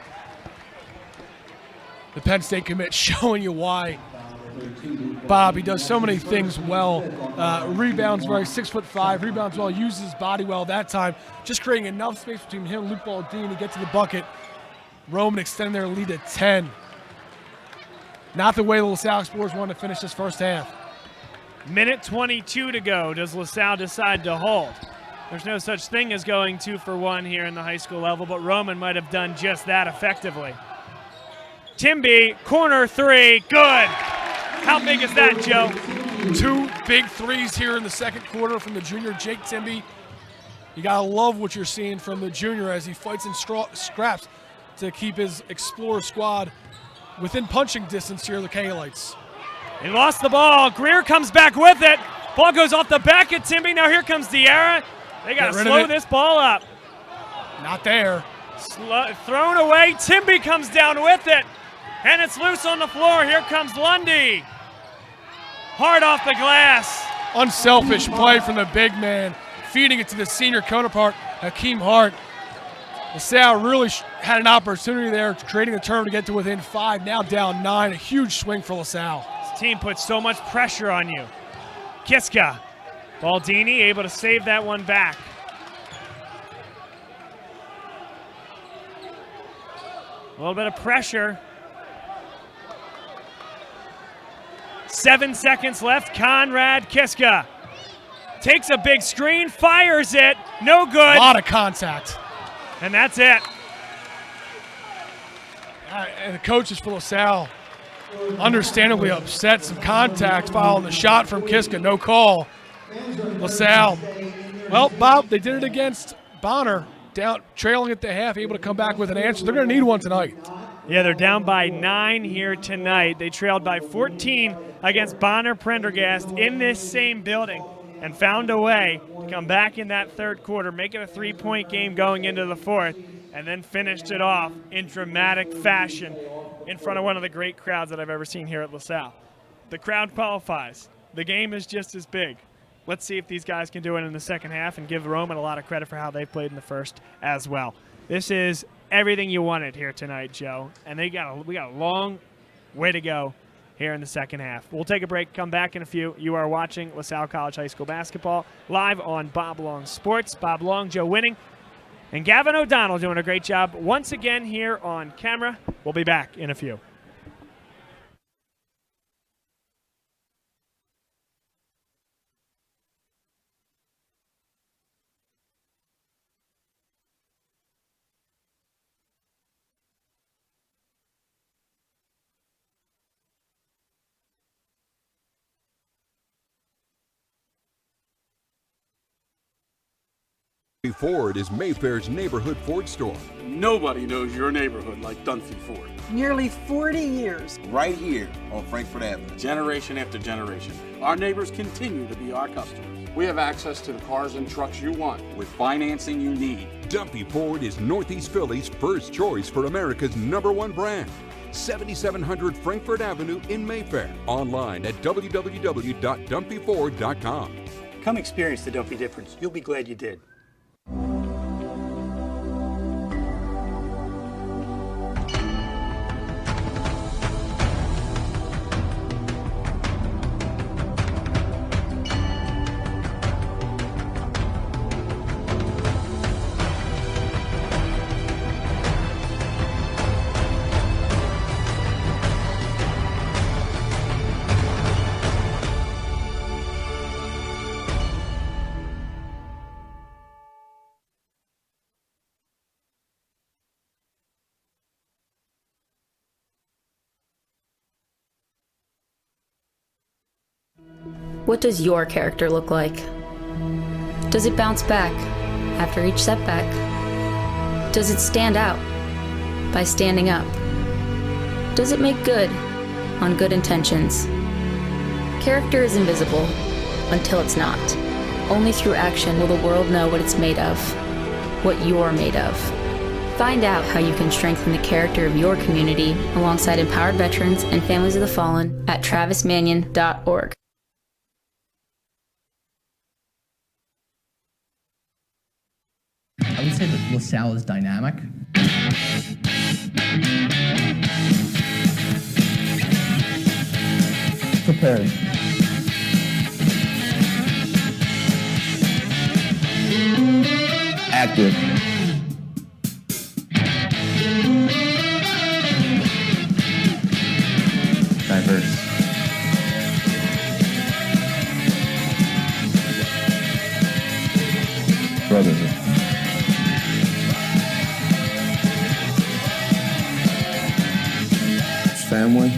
The Penn State commit showing you why. Bob, he does so many things well. Rebounds well, 6'5", rebounds well, uses his body well that time. Just creating enough space between him and Luke Baldini to get to the bucket. Roman extending their lead to 10. not the way the LaSalle Explorers wanted to finish this first half. Minute 22 to go. Does LaSalle decide to hold? There's no such thing as going 2 for 1 here in the high school level, but Roman might have done just that effectively. Timby, corner three, good. How big is that, Joe? 2 big threes here in the second quarter from the junior Jake Timby. You gotta love what you're seeing from the junior as he fights in scraps to keep his Explorer squad within punching distance here of the K-Lights. He lost the ball. Greer comes back with it. Ball goes off the back of Timby. Now here comes Diarra. They got to slow this ball up. Not there. Thrown away. Timby comes down with it. And it's loose on the floor. Here comes Lundy. Hard off the glass. Unselfish play from the big man, feeding it to the senior counterpart, Hakeem Hart. LaSalle really had an opportunity there, creating the turn to get to within 5, now down 9. A huge swing for LaSalle. This team puts so much pressure on you. Kiska. Baldini able to save that one back. A little bit of pressure. 7 seconds left. Conrad Kiska takes a big screen, fires it. No good. A lot of contact. And that's it. And the coaches for LaSalle understandably upset. Some contact following the shot from Kiska. No call. LaSalle. Well, Bob, they did it against Bonner. Down, trailing at the half, able to come back with an answer. They're going to need one tonight. Yeah, they're down by 9 here tonight. They trailed by 14 against Bonner Prendergast in this same building and found a way to come back in that third quarter, make it a 3-point game going into the fourth, and then finished it off in dramatic fashion in front of one of the great crowds that I've ever seen here at LaSalle. The crowd qualifies. The game is just as big. Let's see if these guys can do it in the second half and give Roman a lot of credit for how they played in the first as well. This is everything you wanted here tonight, Joe, and we got a long way to go here in the second half. We'll take a break, come back in a few. You are watching LaSalle College High School basketball live on Bob Long Sports. Bob Long, Joe Winning, and Gavin O'Donnell doing a great job once again here on camera. We'll be back in a few. Ford is Mayfair's neighborhood Ford store. Nobody knows your neighborhood like Dunphy Ford. Nearly 40 years. Right here on Frankfort Avenue. Generation after generation. Our neighbors continue to be our customers. We have access to the cars and trucks you want with financing you need. Dunphy Ford is Northeast Philly's first choice for America's #1 brand. 7700 Frankfort Avenue in Mayfair. Online at www.dunphyford.com. Come experience the Dunphy difference. You'll be glad you did. What does your character look like? Does it bounce back after each setback? Does it stand out by standing up? Does it make good on good intentions? Character is invisible until it's not. Only through action will the world know what it's made of, what you're made of. Find out how you can strengthen the character of your community alongside empowered veterans and families of the fallen at travismanion.org. I would say that LaSalle is dynamic. Prepared. Active. Brotherhood. Family.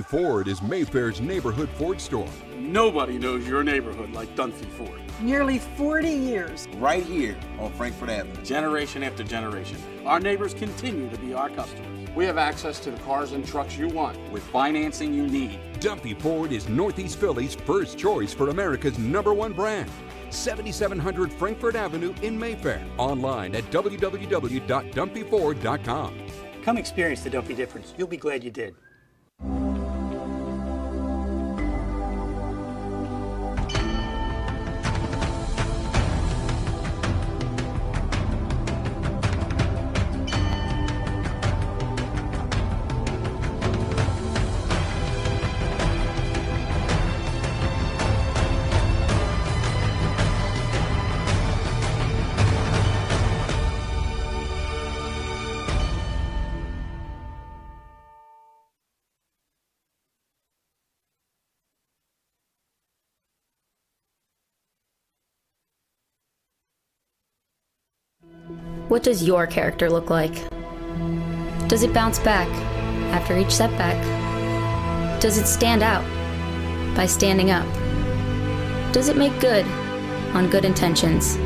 Ford is Mayfair's neighborhood Ford store. Nobody knows your neighborhood like Dunphy Ford. Nearly 40 years. Right here on Frankfurt Avenue. Generation after generation, our neighbors continue to be our customers. We have access to the cars and trucks you want with financing you need. Dunphy Ford is Northeast Philly's first choice for America's #1 brand. 7700 Frankfurt Avenue in Mayfair. Online at www.dumpyford.com. Come experience the Dumpy difference. You'll be glad you did. What does your character look like? Does it bounce back after each setback? Does it stand out by standing up? Does it make good on good intentions?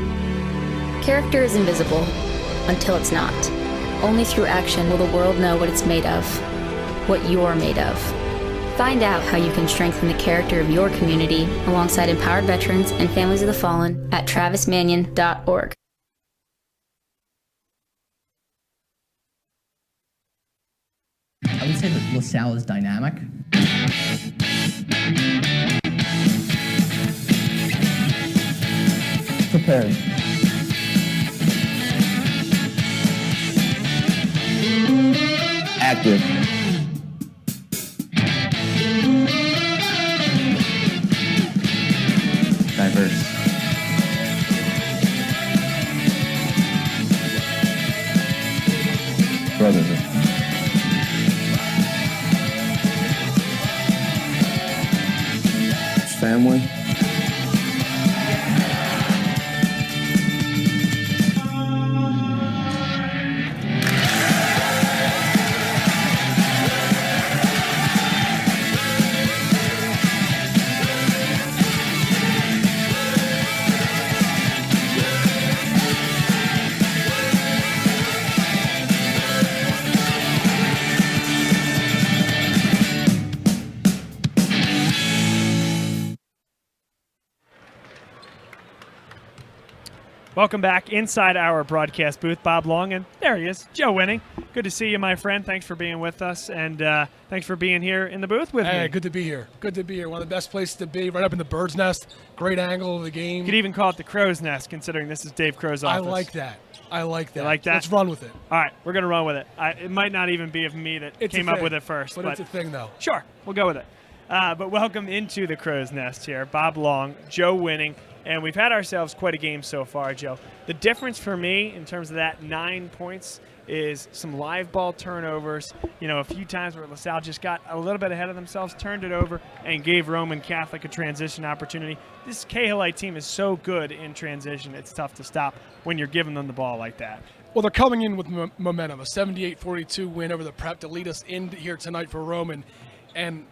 Character is invisible until it's not. Only through action will the world know what it's made of, what you're made of. Find out how you can strengthen the character of your community alongside empowered veterans and families of the fallen at travismanion.org. I would say that LaSalle is dynamic. Prepared. Active. Diverse. Brotherhood. Family. Welcome back inside our broadcast booth. Bob Long, and there he is, Joe Winning. Good to see you, my friend. Thanks for being with us, and thanks for being here in the booth with me. Hey, good to be here. Good to be here. One of the best places to be, right up in the bird's nest. Great angle of the game. You could even call it the crow's nest, considering this is Dave Crow's office. I like that. I like that. You like that? Let's run with it. All right, we're going to run with it. It might not even be of me that came up with it first. But it's a thing, though. Sure, we'll go with it. But welcome into the crow's nest here. Bob Long, Joe Winning. And we've had ourselves quite a game so far, Joe. The difference for me in terms of that 9 points is some live ball turnovers. You know, a few times where LaSalle just got a little bit ahead of themselves, turned it over, and gave Roman Catholic a transition opportunity. This Cahillite team is so good in transition, it's tough to stop when you're giving them the ball like that. Well, they're coming in with momentum, a 78-42 win over the Prep to lead us in here tonight for Roman. And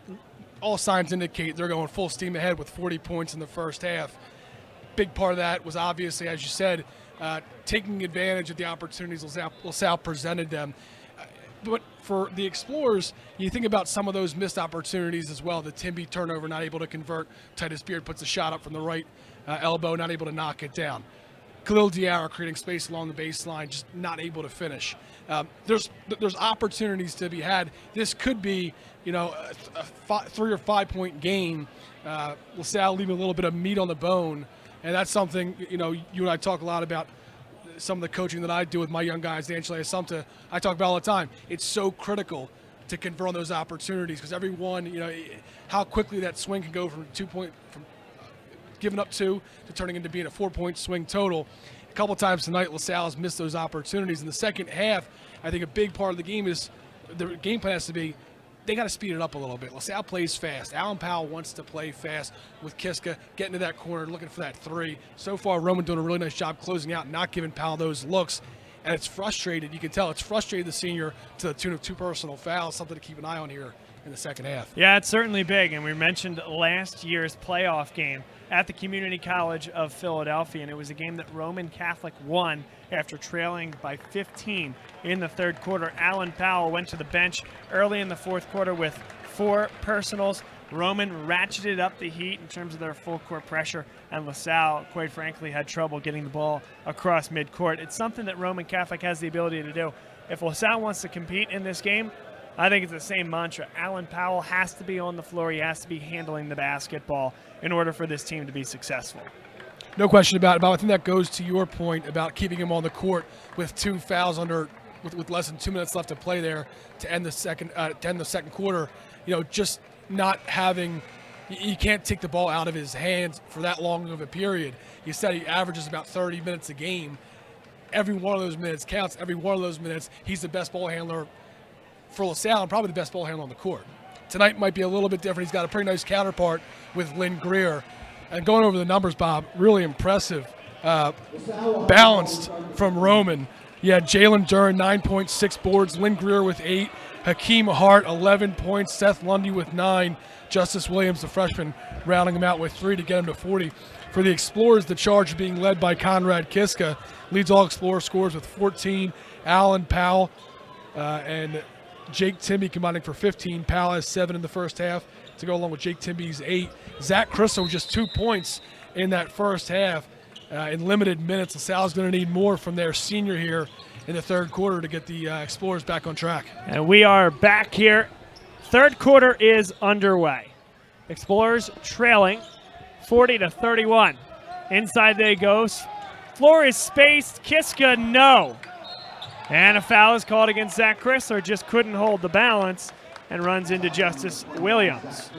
all signs indicate they're going full steam ahead with 40 points in the first half. Big part of that was obviously, as you said, taking advantage of the opportunities LaSalle presented them. But for the Explorers, you think about some of those missed opportunities as well. The Timby turnover, not able to convert. Titus Beard puts a shot up from the right elbow, not able to knock it down. Khalil Diarra creating space along the baseline, just not able to finish. There's opportunities to be had. This could be, you know, a 3 or 5 point game. LaSalle leaving a little bit of meat on the bone And that's something, you know, you and I talk a lot about some of the coaching that I do with my young guys, Angela Assumpta, I talk about all the time. It's so critical to convert on those opportunities because everyone, you know, how quickly that swing can go from giving up 2 to turning into being a 4-point swing total. A couple times tonight, LaSalle has missed those opportunities. In the second half, I think a big part of the game is the game plan has to be they got to speed it up a little bit. LaSalle plays fast. Alan Powell wants to play fast with Kiska, getting to that corner, looking for that 3. So far, Roman doing a really nice job closing out, not giving Powell those looks. And it's frustrated. You can tell it's frustrated the senior to the tune of 2 personal fouls, something to keep an eye on here in the second half. Yeah, it's certainly big. And we mentioned last year's playoff game at the Community College of Philadelphia, and it was a game that Roman Catholic won after trailing by 15 in the third quarter. Alan Powell went to the bench early in the fourth quarter with 4 personals. Roman ratcheted up the heat in terms of their full court pressure, and LaSalle, quite frankly, had trouble getting the ball across midcourt. It's something that Roman Catholic has the ability to do. If LaSalle wants to compete in this game, I think it's the same mantra. Alan Powell has to be on the floor. He has to be handling the basketball in order for this team to be successful. No question about it. But I think that goes to your point about keeping him on the court with 2 fouls with less than 2 minutes left to play there to end the second quarter. You know, just not having, you can't take the ball out of his hands for that long of a period. You said he averages about 30 minutes a game. Every one of those minutes counts. Every one of those minutes, he's the best ball handler for LaSalle and probably the best ball handler on the court. Tonight might be a little bit different. He's got a pretty nice counterpart with Lynn Greer. And going over the numbers, Bob, really impressive. Balanced from Roman. You had Jalen Duran, 9.6 boards. Lynn Greer with 8. Hakeem Hart, 11 points. Seth Lundy with 9. Justice Williams, the freshman, rounding him out with 3 to get him to 40. For the Explorers, the charge being led by Conrad Kiska. Leads all Explorer scores with 14. Alan Powell and Jake Timby combining for 15. Powell has 7 in the first half to go along with Jake Timby's 8. Zach Crisler with just 2 points in that first half in limited minutes. LaSalle's going to need more from their senior here in the third quarter to get the Explorers back on track. And we are back here. Third quarter is underway. Explorers trailing 40-31. Inside they go. Floor is spaced. Kiska, no. And a foul is called against Zach Crisler. Just couldn't hold the balance and runs into Justice Williams.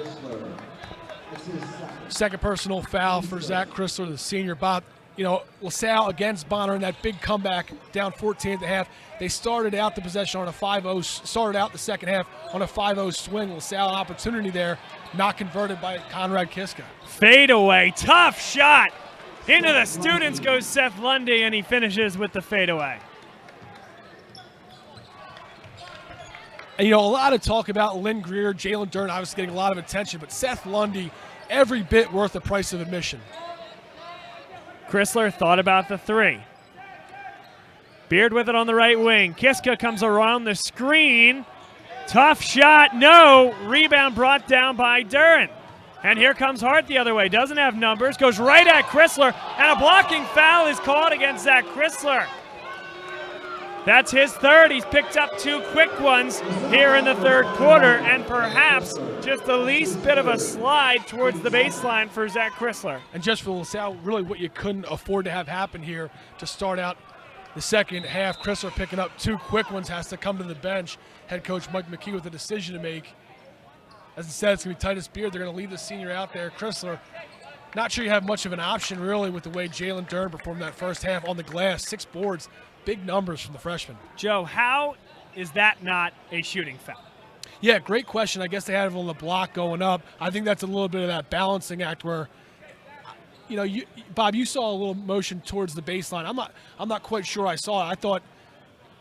Second personal foul for Zach Crisler, the senior. Bob, you know, LaSalle against Bonner in that big comeback down 14 at the half. They started out the possession on a 5-0, started out the second half on a 5-0 swing. LaSalle an opportunity there, not converted by Conrad Kiska. Fade away, tough shot. Into the students goes Seth Lundy, and he finishes with the fadeaway. And, you know, a lot of talk about Lynn Greer, Jalen Duran obviously getting a lot of attention, but Seth Lundy, every bit worth the price of admission. Crisler thought about the 3. Beard with it on the right wing. Kiska comes around the screen. Tough shot, no. Rebound brought down by Duran. And here comes Hart the other way. Doesn't have numbers, goes right at Crisler, and a blocking foul is called against Zach Crisler. That's his 3rd. He's picked up 2 quick ones here in the third quarter, and perhaps just the least bit of a slide towards the baseline for Zach Crisler. And just for LaSalle, really what you couldn't afford to have happen here to start out the second half. Crisler picking up 2 quick ones, has to come to the bench. Head coach Mike McKee with a decision to make. As I said, it's going to be Titus Beard. They're going to leave the senior out there. Crisler, not sure you have much of an option really with the way Jalen Duran performed that first half on the glass. 6 boards. Big numbers from the freshman. Joe, how is that not a shooting foul? Yeah, great question. I guess they had it on the block going up. I think that's a little bit of that balancing act where, you know, Bob, you saw a little motion towards the baseline. I'm not quite sure I saw it. I thought,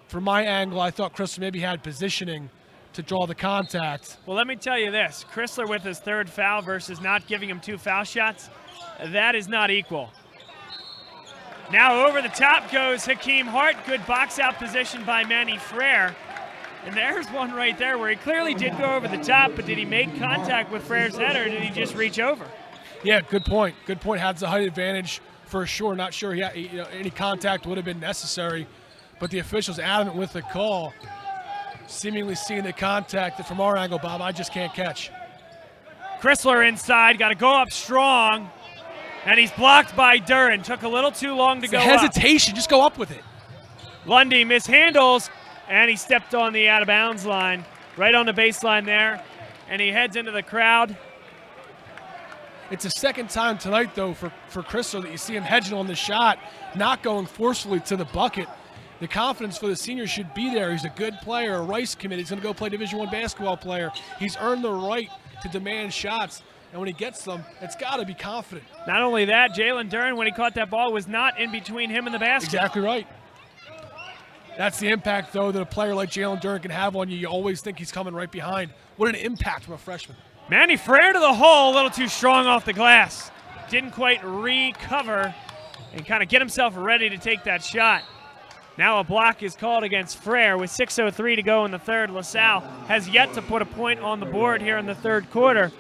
from my angle, I thought Crisler maybe had positioning to draw the contact. Well, let me tell you this. Crisler with his 3rd foul versus not giving him 2 foul shots, that is not equal. Now over the top goes Hakeem Hart. Good box out position by Manny Frere. And there's one right there where he clearly did go over the top, but did he make contact with Frere's head or did he just reach over? Yeah, good point. Good point. Has the height advantage for sure. Not sure any contact would have been necessary, but the officials adamant with the call, seemingly seeing the contact that from our angle, Bob, I just can't catch. Crisler inside, got to go up strong. And he's blocked by Duran. Took a little too long to go hesitation. up. Just go up with it. Lundy mishandles, and he stepped on the out-of-bounds line, right on the baseline there, and he heads into the crowd. It's the second time tonight, though, for Crystal that you see him hedging on the shot, not going forcefully to the bucket. The confidence for the senior should be there. He's a good player, a Rice committed. He's going to go play Division I basketball player. He's earned the right to demand shots, and when he gets them, it's got to be confident. Not only that, Jalen Duran, when he caught that ball, was not in between him and the basket. Exactly right. That's the impact, though, that a player like Jalen Duran can have on you. You always think he's coming right behind. What an impact from a freshman. Manny Frere to the hole, a little too strong off the glass. Didn't quite recover and kind of get himself ready to take that shot. Now a block is called against Frere with 6:03 to go in the third. LaSalle has yet to put a point on the board here in the third quarter.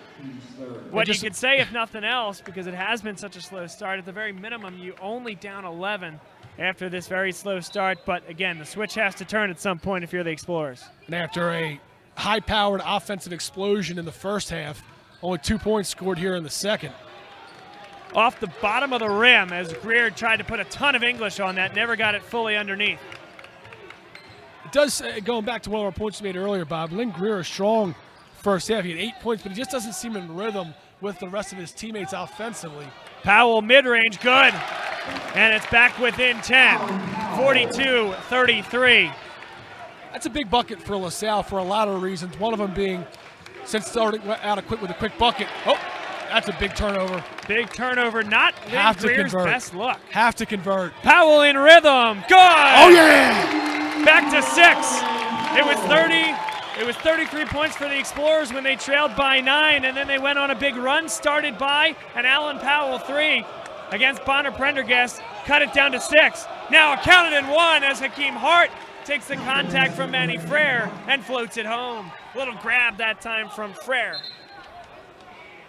What you could say, if nothing else, because it has been such a slow start, at the very minimum, you only down 11 after this very slow start. But again, the switch has to turn at some point if you're the Explorers. And after a high-powered offensive explosion in the first half, only 2 points scored here in the second. Off the bottom of the rim as Greer tried to put a ton of English on that, never got it fully underneath. It does, going back to one of our points we made earlier, Bob, Lynn Greer is strong first half. He had 8 points, but he just doesn't seem in rhythm with the rest of his teammates offensively. Powell mid-range, good. And it's back within 10, 42-33. That's a big bucket for LaSalle for a lot of reasons. One of them being, since starting out with a quick bucket, that's a big turnover. Big turnover, not Lynn Greer's best look. Have to convert. Powell in rhythm, good! Oh yeah! Back to 6. It was 33 points for the Explorers when they trailed by 9, and then they went on a big run, started by an Allen Powell 3 against Bonner Prendergast, cut it down to 6. Now counted in 1 as Hakeem Hart takes the contact from Manny Frere and floats it home. Little grab that time from Frere.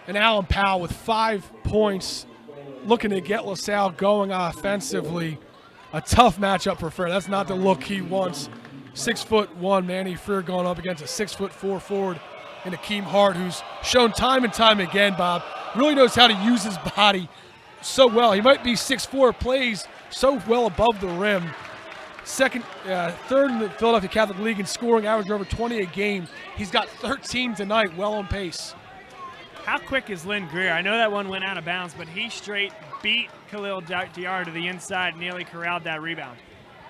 And Allen Powell with 5 points, looking to get LaSalle going offensively. A tough matchup for Frere. That's not the look he wants. 6'1" Manny Frere going up against a 6'4" forward in Hakeem Hart, who's shown time and time again, Bob, really knows how to use his body so well. He might be 6'4", plays so well above the rim. Third in the Philadelphia Catholic League in scoring, averaging over 20 a game. He's got 13 tonight, well on pace. How quick is Lynn Greer? I know that one went out of bounds, but he straight beat Khalil Diarra to the inside, nearly corralled that rebound.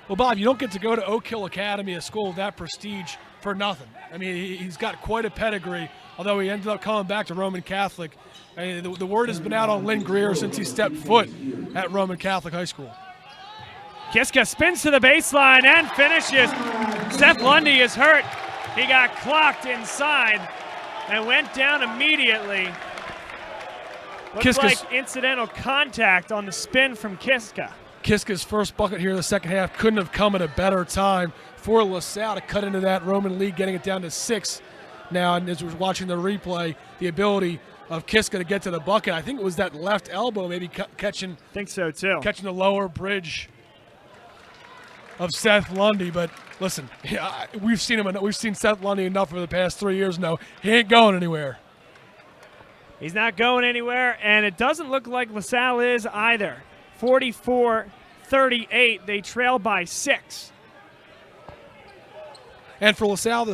Well, Bob, you don't get to go to Oak Hill Academy, a school of that prestige, for nothing. I mean, he's got quite a pedigree, although he ended up coming back to Roman Catholic. I mean, the word has been out on Lynn Greer since he stepped foot at Roman Catholic High School. Kiska spins to the baseline and finishes. Seth Lundy is hurt. He got clocked inside and went down immediately. Looks like incidental contact on the spin from Kiska. Kiska's first bucket here in the second half couldn't have come at a better time for LaSalle to cut into that Roman lead, getting it down to 6 now. And as we're watching the replay, the ability of Kiska to get to the bucket, I think it was that left elbow maybe catching. I think so too. Catching the lower bridge of Seth Lundy. But listen, we've seen Seth Lundy enough for the past 3 years now. He ain't going anywhere. He's not going anywhere, and it doesn't look like LaSalle is either. 44-38, they trail by 6. And for LaSalle,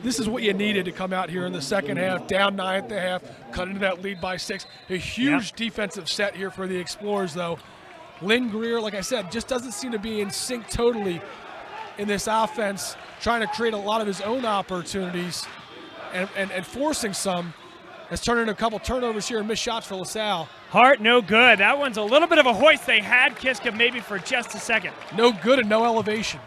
this is what you needed to come out here in the second half, down 9 at the half, cut into that lead by 6. A huge defensive set here for the Explorers, though. Lynn Greer, like I said, just doesn't seem to be in sync totally in this offense, trying to create a lot of his own opportunities and forcing some. Has turned into a couple turnovers here and missed shots for LaSalle. Hart, no good. That one's a little bit of a hoist. They had Kiska maybe for just a second. No good and no elevation.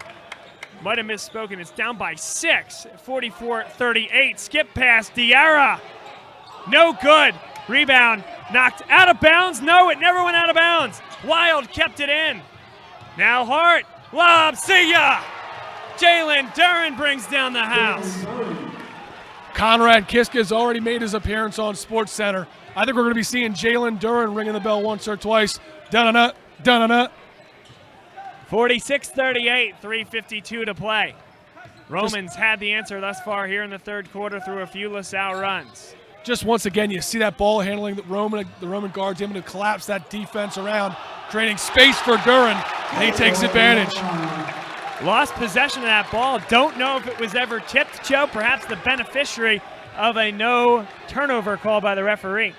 Might have misspoken. It's down by 6, 44-38. Skip pass, Diarra. No good. Rebound knocked out of bounds. No, it never went out of bounds. Wild kept it in. Now Hart, lob, see ya. Jalen Duran brings down the house. Conrad Kiska has already made his appearance on SportsCenter. I think we're going to be seeing Jalen Duran ringing the bell once or twice. Dun-dun-dun, dun-dun-dun. 46-38, 3:52 to play. Romans had the answer thus far here in the third quarter through a few LaSalle runs. just once again, you see that ball handling, the Roman guards able to collapse that defense around, creating space for Duran, and he takes advantage. Lost possession of that ball. Don't know if it was ever tipped, Joe. Perhaps the beneficiary of a no turnover call by the referee.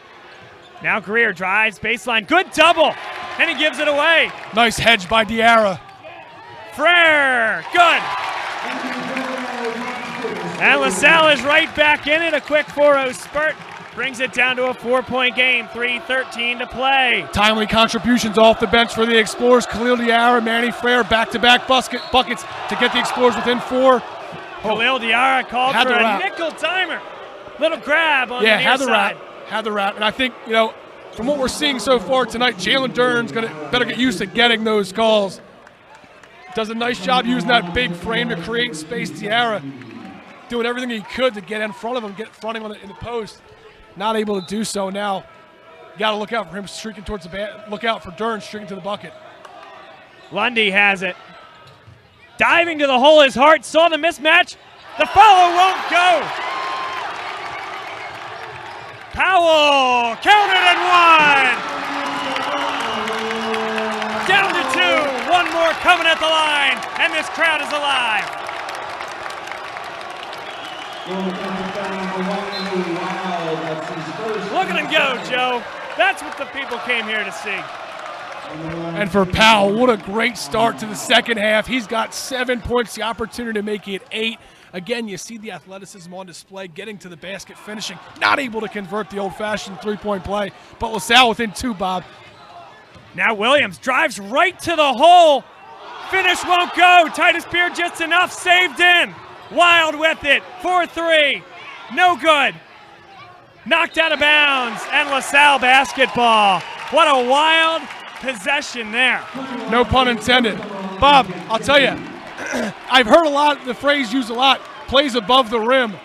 Now Greer drives baseline. Good double, and he gives it away. Nice hedge by Diarra. Frere, good. And LaSalle is right back in it. A quick 4-0 spurt brings it down to a 4-point game. 3:13 to play. Timely contributions off the bench for the Explorers. Khalil Diarra, Manny Frere, back-to-back buckets to get the Explorers within 4. Khalil Diarra called for a nickel timer. Little grab on the near side. Had the wrap. And I think, from what we're seeing so far tonight, Jalen Duran's better get used to getting those calls. Does a nice job using that big frame to create space. Diarra doing everything he could to get in front of him, get fronting in the post. Not able to do so now. You got to look out for him streaking towards the bat. Look out for Duran streaking to the bucket. Lundy has it. Diving to the hole is Hart. Saw the mismatch. The follow won't go. Powell counted and one. Down to 2. One more coming at the line, and this crowd is alive. Look at him go, Joe. That's what the people came here to see. And for Powell, what a great start to the second half. He's got 7 points, the opportunity to make it 8. Again, you see the athleticism on display, getting to the basket, finishing, not able to convert the old-fashioned three-point play, but LaSalle within 2, Bob. Now Williams drives right to the hole. Finish won't go. Titus Beard just enough, saved in. Wild with it, 4-3, no good. Knocked out of bounds, and LaSalle basketball. What a wild possession there. No pun intended. Bob, I'll tell you, I've heard the phrase used a lot, plays above the rim.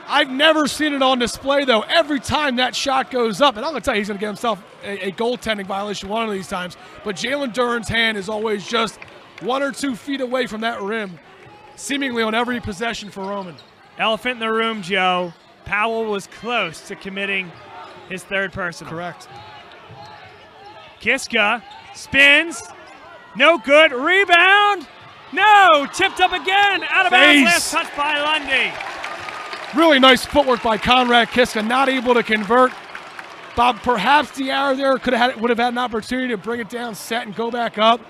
I've never seen it on display, though. Every time that shot goes up, and I'm going to tell you he's going to get himself a goaltending violation one of these times, but Jalen Duran's hand is always just 1 or 2 feet away from that rim, seemingly on every possession for Roman. Elephant in the room, Joe. Powell was close to committing his third personal. Correct. Kiska spins. No good. Rebound. No. Tipped up again. Out of bounds. Last touch by Lundy. Really nice footwork by Conrad Kiska. Not able to convert. Bob, perhaps Diarra there would have had an opportunity to bring it down, set, and go back up.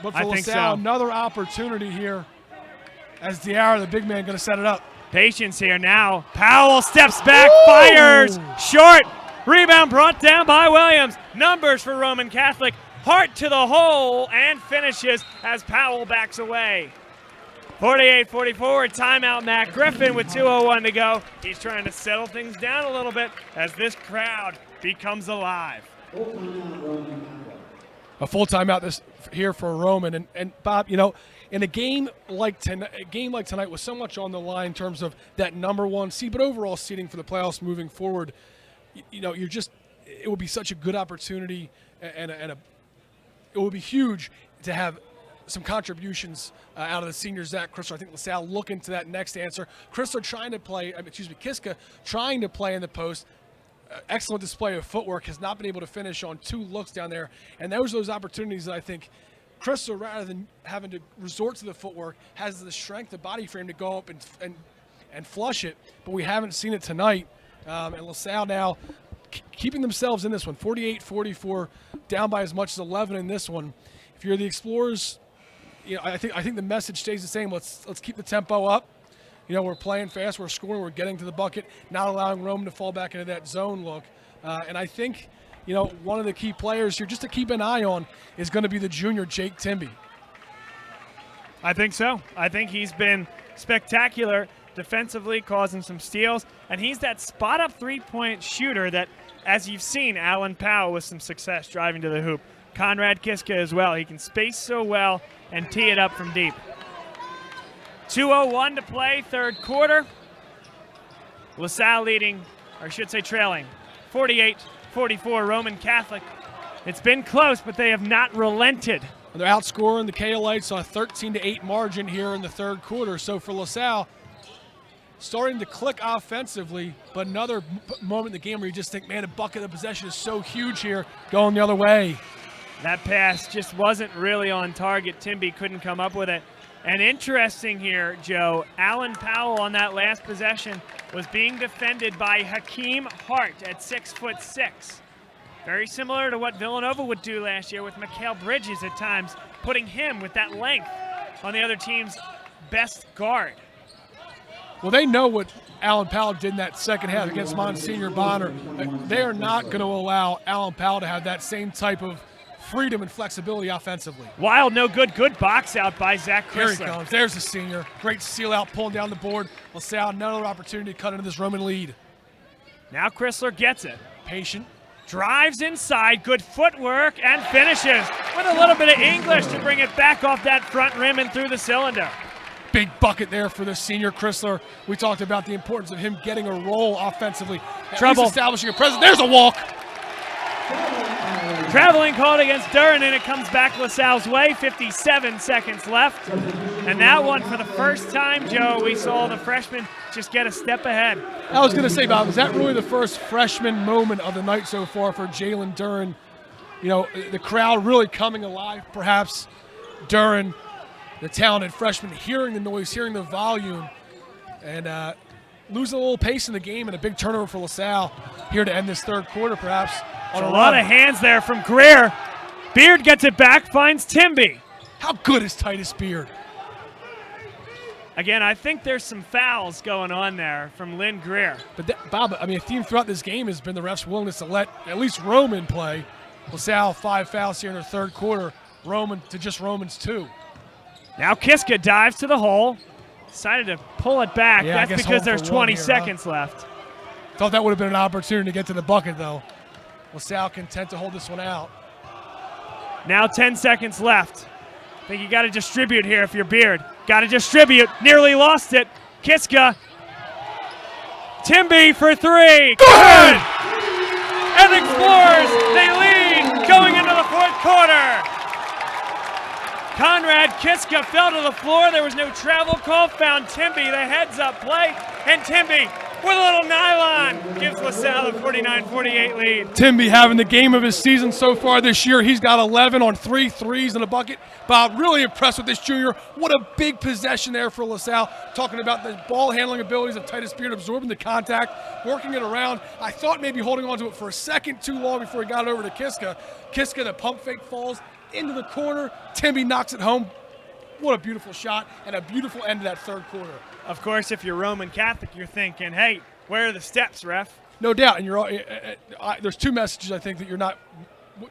But for LaSalle, another opportunity here as Diarra, the big man, going to set it up. Patience here now. Powell steps back, fires, short. Rebound brought down by Williams. Numbers for Roman Catholic. Hart to the hole and finishes as Powell backs away. 48-44, timeout Matt Griffin with 2:01 to go. He's trying to settle things down a little bit as this crowd becomes alive. A full timeout here for Roman. And Bob, in a game like tonight with so much on the line in terms of that number 1 seed, but overall seeding for the playoffs moving forward, it would be such a good opportunity and it would be huge to have some contributions out of the senior Zach Crisler. I think LaSalle looking to that next answer. Kiska trying to play in the post. Excellent display of footwork, has not been able to finish on 2 looks down there. And those opportunities that I think Crisler, rather than having to resort to the footwork, has the strength, the body frame to go up and flush it. But we haven't seen it tonight. And LaSalle now keeping themselves in this one, 48-44, down by as much as 11 in this one. If you're the Explorers, I think the message stays the same. Let's keep the tempo up. We're playing fast, we're scoring, we're getting to the bucket, not allowing Roman to fall back into that zone look. And I think, one of the key players here just to keep an eye on is going to be the junior Jake Timby. I think so. I think he's been spectacular defensively, causing some steals. And he's that spot-up three-point shooter that, as you've seen, Alan Powell with some success driving to the hoop. Conrad Kiska as well. He can space so well and tee it up from deep. 2:01 to play, third quarter. LaSalle leading, or I should say trailing, 48-44 Roman Catholic. It's been close, but they have not relented. And they're outscoring the KLites on a 13-8 margin here in the third quarter. So for LaSalle, starting to click offensively, but another moment in the game where you just think, man, the bucket of possession is so huge here, going the other way. That pass just wasn't really on target. Timby couldn't come up with it. And interesting here, Joe, Alan Powell on that last possession was being defended by Hakeem Hart at 6'6". Very similar to what Villanova would do last year with Mikal Bridges at times, putting him with that length on the other team's best guard. Well, they know what Alan Powell did in that second half against Monsignor Bonner. They are not going to allow Alan Powell to have that same type of freedom and flexibility offensively. Wild, no good. Good box out by Zach Chrysler. Here he comes. There's the senior. Great seal out, pulling down the board. LaSalle, another opportunity to cut into this Roman lead. Now Chrysler gets it. Patient. Drives inside. Good footwork and finishes with a little bit of English to bring it back off that front rim and through the cylinder. Big bucket there for the senior Chrysler. We talked about the importance of him getting a role offensively. Trouble. Establishing a presence. There's a walk. Traveling called against Duren, and it comes back LaSalle's way. 57 seconds left. And that one, for the first time, Joe, we saw the freshman just get a step ahead. I was going to say, Bob, is that really the first freshman moment of the night so far for Jalen Duren? You know, the crowd really coming alive, perhaps. Duren, the talented freshman, hearing the noise, hearing the volume, and losing a little pace in the game, and a big turnover for LaSalle here to end this third quarter, perhaps. On a lot of hands there from Greer. Beard gets it back, finds Timby. How good is Titus Beard? Again, I think there's some fouls going on there from Lynn Greer. But Bob, I mean, a theme throughout this game has been the refs' willingness to let at least Roman play. LaSalle 5 fouls here in their third quarter. Roman to just Roman's 2. Now Kiska dives to the hole. Decided to pull it back. Yeah, that's because there's 20 seconds left. Thought that would have been an opportunity to get to the bucket, though. LaSalle content to hold this one out. Now 10 seconds left. I think you got to distribute here if you're Beard. Got to distribute. Nearly lost it. Kiska. Timby for 3. Good! And Explorers, they lead going into the fourth quarter. Conrad Kiska fell to the floor. There was no travel call. Found Timby, the heads-up play. And Timby, with a little nylon, gives LaSalle a 49-48 lead. Timby having the game of his season so far this year. He's got 11 on 3 threes in a bucket. Bob, really impressed with this junior. What a big possession there for LaSalle. Talking about the ball handling abilities of Titus Beard, absorbing the contact, working it around. I thought maybe holding on to it for a second too long before he got it over to Kiska. Kiska, the pump fake, falls into the corner. Timby knocks it home. What a beautiful shot and a beautiful end to that third quarter. Of course, if you're Roman Catholic, you're thinking, hey, where are the steps, ref? No doubt. And you're there's 2 messages I think that you're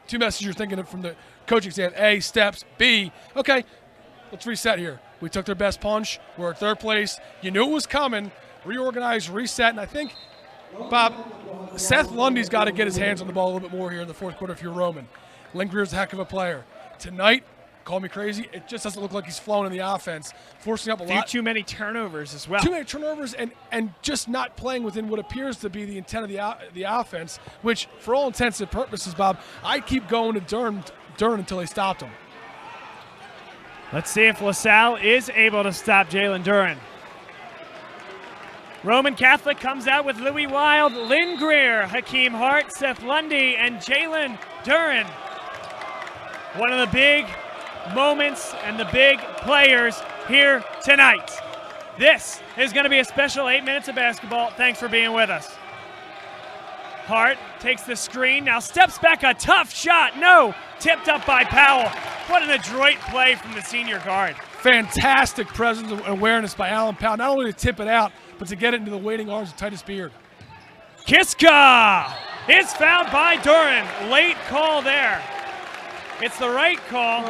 2 messages you're thinking of from the coaching staff. A, steps. B, okay, let's reset here. We took their best punch. We're at third place. You knew it was coming. Reorganize, reset. And I think, Bob, Seth Lundy's got to get his hands on the ball a little bit more here in the fourth quarter if you're Roman. Lynn Greer's a heck of a player. Tonight, call me crazy, it just doesn't look like he's flowing in the offense, forcing up a lot. Too many turnovers as well. Too many turnovers and just not playing within what appears to be the intent of the offense, which, for all intents and purposes, Bob, I'd keep going to Duren until they stopped him. Let's see if LaSalle is able to stop Jalen Duren. Roman Catholic comes out with Louis Wild, Lynn Greer, Hakeem Hart, Seth Lundy, and Jalen Duren. One of the big moments and the big players here tonight. This is going to be a special 8 minutes of basketball. Thanks for being with us. Hart takes the screen, now steps back, a tough shot. No, tipped up by Powell. What an adroit play from the senior guard. Fantastic presence and awareness by Alan Powell, not only to tip it out, but to get it into the waiting arms of Titus Beard. Kiska is fouled by Duren. Late call there. It's the right call.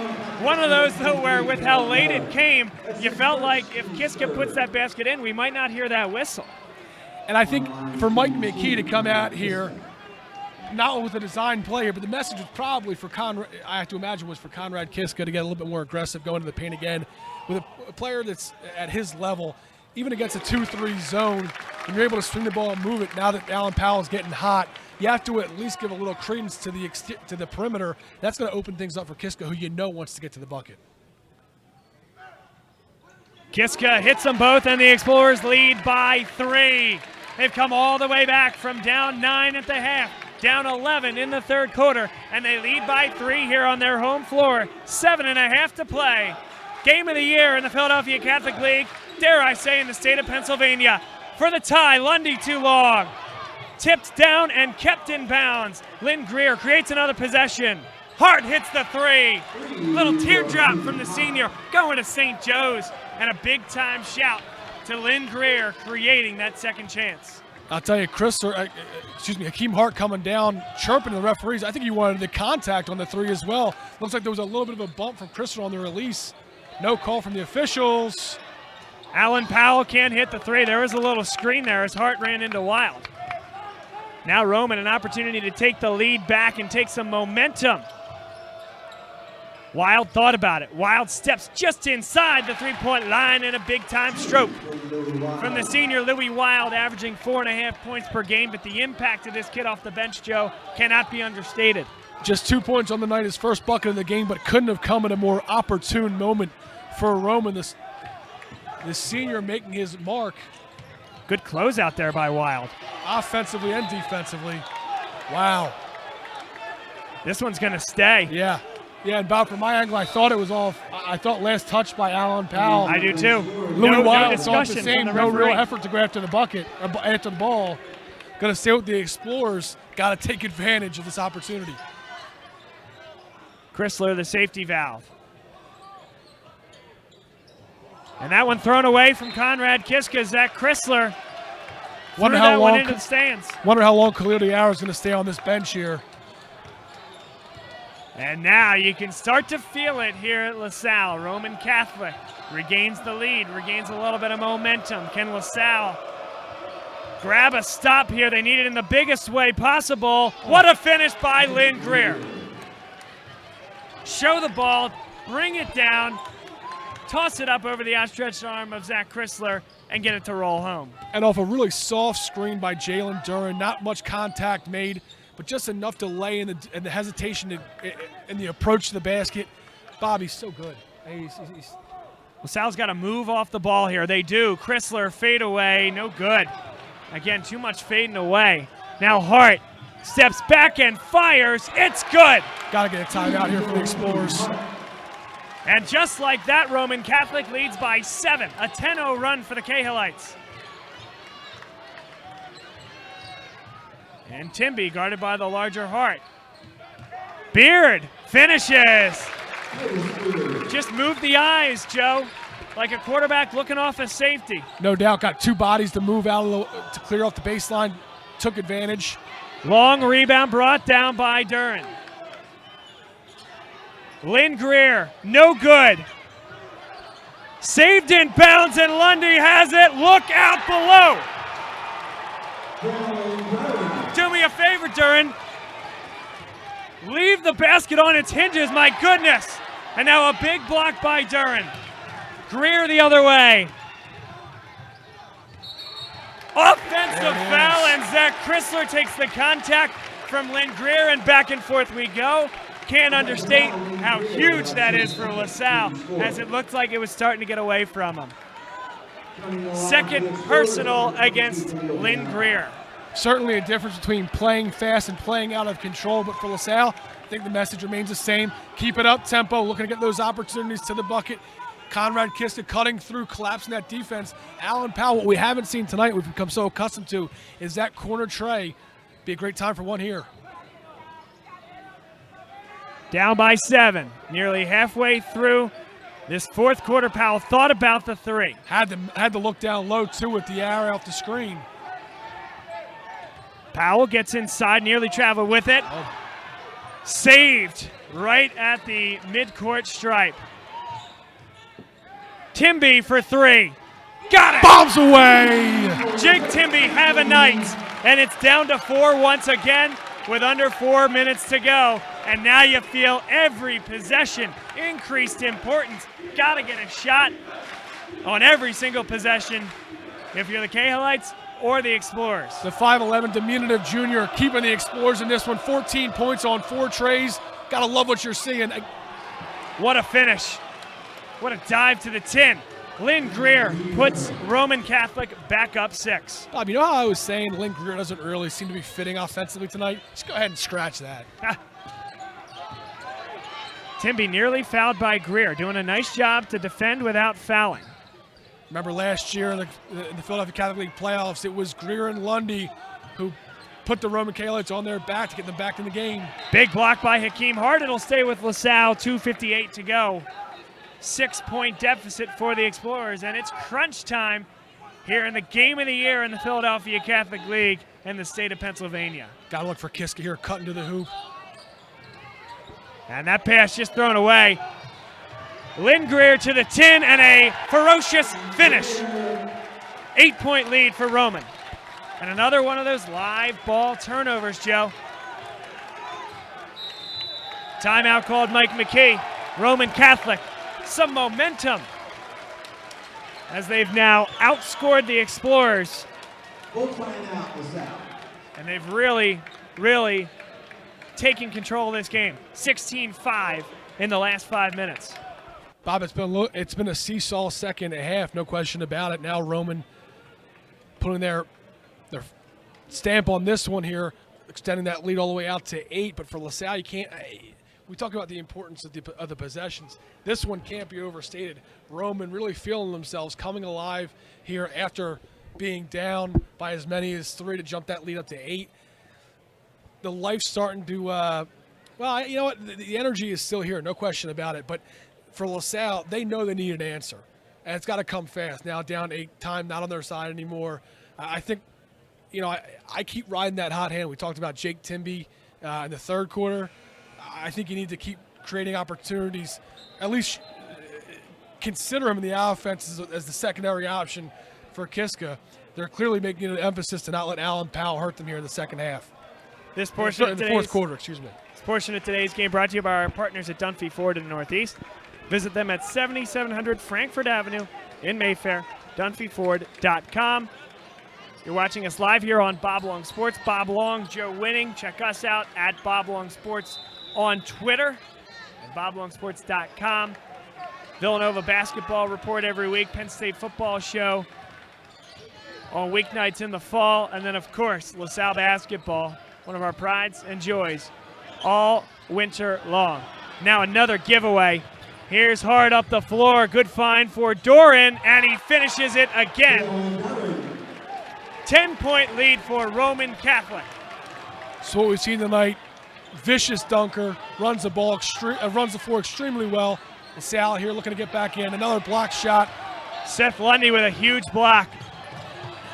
One of those, though, where with how late it came, you felt like if Kiska puts that basket in, we might not hear that whistle. And I think for Mike McKee to come out here, not with a design player, but the message was probably for Conrad, I have to imagine, was for Conrad Kiska to get a little bit more aggressive, go into the paint again. With a player that's at his level, even against a 2-3 zone, when you're able to swing the ball and move it, now that Alan Powell is getting hot, you have to at least give a little credence to the perimeter. That's going to open things up for Kiska, who you know wants to get to the bucket. Kiska hits them both, and the Explorers lead by 3. They've come all the way back from down 9 at the half, down 11 in the third quarter, and they lead by 3 here on their home floor. 7.5 to play. Game of the year in the Philadelphia Catholic League, dare I say in the state of Pennsylvania. For the tie, Lundy too long. Tipped down and kept in bounds. Lynn Greer creates another possession. Hart hits the 3. Little teardrop from the senior going to St. Joe's. And a big-time shout to Lynn Greer creating that second chance. I'll tell you, Hakeem Hart coming down, chirping the referees. I think he wanted the contact on the 3 as well. Looks like there was a little bit of a bump from Chrysler on the release. No call from the officials. Alan Powell can't hit the 3. There was a little screen there as Hart ran into Wild. Now Roman an opportunity to take the lead back and take some momentum. Wild thought about it. Wild steps just inside the three-point line and a big-time stroke from the senior Louis Wild, averaging 4.5 points per game. But the impact of this kid off the bench, Joe, cannot be understated. Just 2 points on the night, his first bucket of the game, but couldn't have come at a more opportune moment for Roman. The senior making his mark. Good closeout there by Wild. Offensively and defensively. Wow. This one's going to stay. Yeah, and Bob, from my angle, I thought it was off. I thought last touch by Alan Powell. I do too. Louis Wild no thought the same. No real effort to go after the bucket, after the ball. Going to stay with the Explorers. Got to take advantage of this opportunity. Chrysler, the safety valve. And that one thrown away from Conrad Kiska. Zach Chrysler Wonder threw how that long one into the stands. Wonder how long Khalil Diarra is going to stay on this bench here. And now you can start to feel it here at LaSalle. Roman Catholic regains the lead, regains a little bit of momentum. Can LaSalle grab a stop here? They need it in the biggest way possible. What a finish by Lynn Greer. Show the ball, bring it down, toss it up over the outstretched arm of Zach Chrysler, and get it to roll home. And off a really soft screen by Jalen Duran, not much contact made, but just enough delay in the hesitation in the approach to the basket. Bobby's so good. LaSalle's got to move off the ball here. They do. Chrysler fade away, no good. Again, too much fading away. Now Hart steps back and fires. It's good. Got to get a timeout here for the Explorers. And just like that, Roman Catholic leads by 7. A 10-0 run for the Cahillites. And Timby guarded by the larger Hart. Beard finishes. Just moved the eyes, Joe, like a quarterback looking off a safety. No doubt, got 2 bodies to move out to clear off the baseline. Took advantage. Long rebound brought down by Duran. Lynn Greer, no good. Saved in bounds, and Lundy has it. Look out below. Do me a favor, Duran. Leave the basket on its hinges, my goodness. And now a big block by Duran. Greer the other way. Offensive foul, and Zach Chrysler takes the contact from Lynn Greer, and back and forth we go. Can't understate how huge that is for LaSalle, as it looked like it was starting to get away from him. Second personal against Lynn Greer. Certainly a difference between playing fast and playing out of control, but for LaSalle, I think the message remains the same. Keep it up tempo, looking to get those opportunities to the bucket. Conrad Kiska cutting through, collapsing that defense. Alan Powell, what we haven't seen tonight, we've become so accustomed to, is that corner tray. Be a great time for one here. Down by 7, nearly halfway through this fourth quarter. Powell thought about the 3. Had to look down low, too, with the arrow off the screen. Powell gets inside, nearly traveled with it. Saved right at the midcourt stripe. Timby for 3. Got it! Bombs away! Jake Timby have a night. And it's down to 4 once again with under 4 minutes to go. And now you feel every possession increased importance. Got to get a shot on every single possession if you're the Cahillites or the Explorers. The 5'11" diminutive junior keeping the Explorers in this one. 14 points on 4 trays. Got to love what you're seeing. What a finish. What a dive to the tin. Lynn Greer puts Roman Catholic back up 6. Bob, you know how I was saying Lynn Greer doesn't really seem to be fitting offensively tonight? Just go ahead and scratch that. Timby nearly fouled by Greer, doing a nice job to defend without fouling. Remember last year in the Philadelphia Catholic League playoffs, it was Greer and Lundy who put the Roman Catholics on their back to get them back in the game. Big block by Hakeem Hart. It'll stay with LaSalle, 2:58 to go. 6-point deficit for the Explorers, and it's crunch time here in the game of the year in the Philadelphia Catholic League and the state of Pennsylvania. Got to look for Kiska here, cutting to the hoop. And that pass just thrown away. Lynn Greer to the tin and a ferocious finish. 8-point lead for Roman. And another one of those live ball turnovers, Joe. Timeout called Mike McKee. Roman Catholic, some momentum as they've now outscored the Explorers. And they've really, really taken control of this game. 16-5 in the last 5 minutes. Bob, it's been a seesaw second half, no question about it. Now Roman putting their stamp on this one here, extending that lead all the way out to 8. But for LaSalle, you can't. We talk about the importance of the possessions. This one can't be overstated. Roman really feeling themselves, coming alive here after being down by as many as 3 to jump that lead up to 8. The life's starting to, well, you know what? The energy is still here, no question about it. But for LaSalle, they know they need an answer, and it's got to come fast. Now down 8, time not on their side anymore. I think, you know, I keep riding that hot hand. We talked about Jake Timby in the third quarter. I think you need to keep creating opportunities, at least consider him in the offense as the secondary option for Kiska. They're clearly making an emphasis to not let Alan Powell hurt them here in the second half. This portion in the fourth quarter, excuse me. This portion of today's game brought to you by our partners at Dunphy Ford in the Northeast. Visit them at 7700 Frankfort Avenue in Mayfair, dunphyford.com. You're watching us live here on Bob Long Sports. Bob Long, Joe Winning. Check us out at Bob Long Sports on Twitter and boblongsports.com. Villanova basketball report every week. Penn State football show on weeknights in the fall. And then, of course, LaSalle basketball, one of our prides and joys, all winter long. Now another giveaway. Here's Hart up the floor. Good find for Doran, and he finishes it again. 10-point lead for Roman Catholic. So what we've seen tonight, vicious dunker, runs the floor extremely well. Salle here looking to get back in. Another block shot. Seth Lundy with a huge block.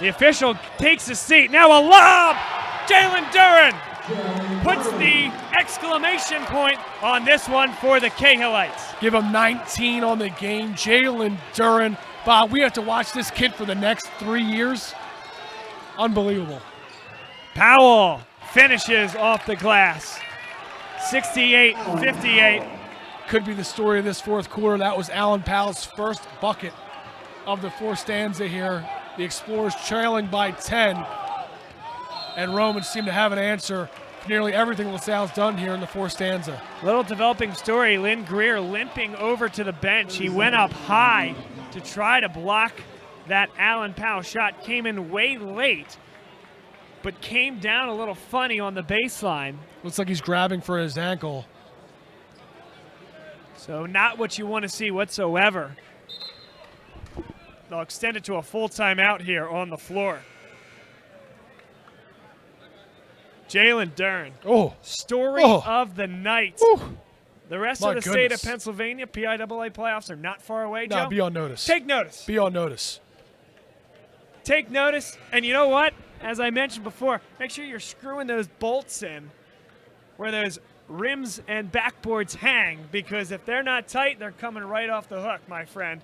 The official takes his seat. Now a lob! Jalen Duran puts the exclamation point on this one for the Cahillites. Give him 19 on the game. Jalen Duran. Bob, we have to watch this kid for the next 3 years. Unbelievable. Powell finishes off the glass. 68-58. Could be the story of this fourth quarter. That was Alan Powell's first bucket of the fourth stanza here. The Explorers trailing by 10. And Romans seem to have an answer for nearly everything LaSalle's done here in the fourth stanza. Little developing story. Lynn Greer limping over to the bench. He went up high to try to block that Alan Powell shot. Came in way late, but came down a little funny on the baseline. Looks like he's grabbing for his ankle. So not what you want to see whatsoever. They'll extend it to a full timeout here on the floor. Jalen Duran. Story of the night. The rest of the state of Pennsylvania, PIAA playoffs are not far away, Joe. No, be on notice. Take notice. Be on notice. Take notice. And you know what? As I mentioned before, make sure you're screwing those bolts in where those rims and backboards hang, because if they're not tight, they're coming right off the hook, my friend.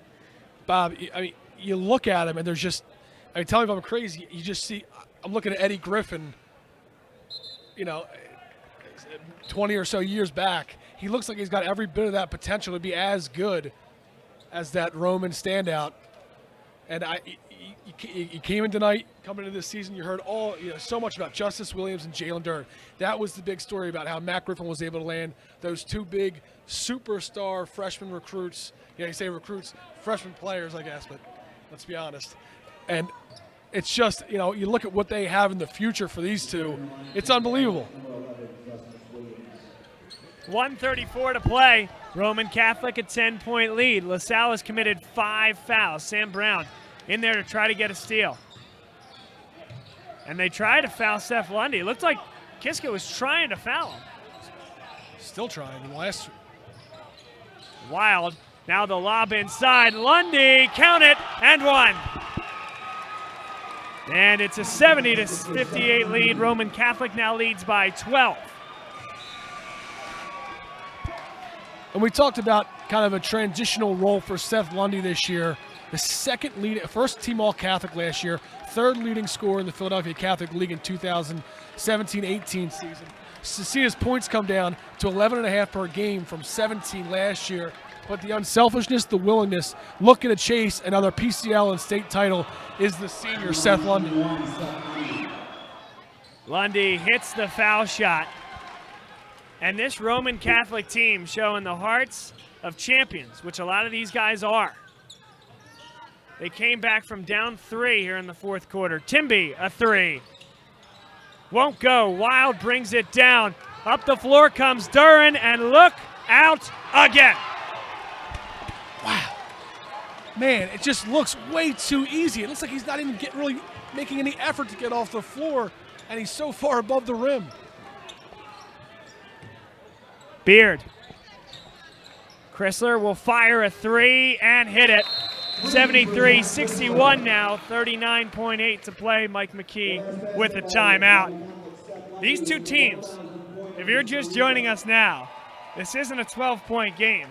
Bob, I mean, you look at him and there's just, I mean, tell me if I'm crazy, you just see, I'm looking at Eddie Griffin, you know, 20 or so years back. He looks like he's got every bit of that potential to be as good as that Roman standout. And you came in tonight, coming into this season, you heard so much about Justice Williams and Jalen Durden. That was the big story about how Matt Griffin was able to land those two big superstar freshman recruits. You say recruits, freshman players, I guess, but let's be honest. And it's just, you look at what they have in the future for these two. It's unbelievable. 1:34 to play. Roman Catholic a 10-point lead. LaSalle has committed 5 fouls. Sam Brown in there to try to get a steal. And they tried to foul Seth Lundy. It looked like Kiska was trying to foul him. Still trying. Wild. Now the lob inside. Lundy, count it, and one. And it's a 70-58 lead. Roman Catholic now leads by 12. And we talked about kind of a transitional role for Seth Lundy this year. The first team All-Catholic last year, third leading scorer in the Philadelphia Catholic League in 2017-18 season. To see his points come down to 11.5 per game from 17 last year. But the unselfishness, the willingness, looking to chase another PCL and state title is the senior Seth Lundy. Lundy hits the foul shot. And this Roman Catholic team showing the hearts of champions, which a lot of these guys are. They came back from down 3 here in the fourth quarter. Timby, a 3. Won't go. Wild brings it down. Up the floor comes Duren, and look out again. Wow. Man, it just looks way too easy. It looks like he's not even really making any effort to get off the floor, and he's so far above the rim. Beard. Chrysler will fire a 3 and hit it. 73-61 now, 39.8 to play. Mike McKee with a timeout. These two teams, if you're just joining us now, this isn't a 12-point game.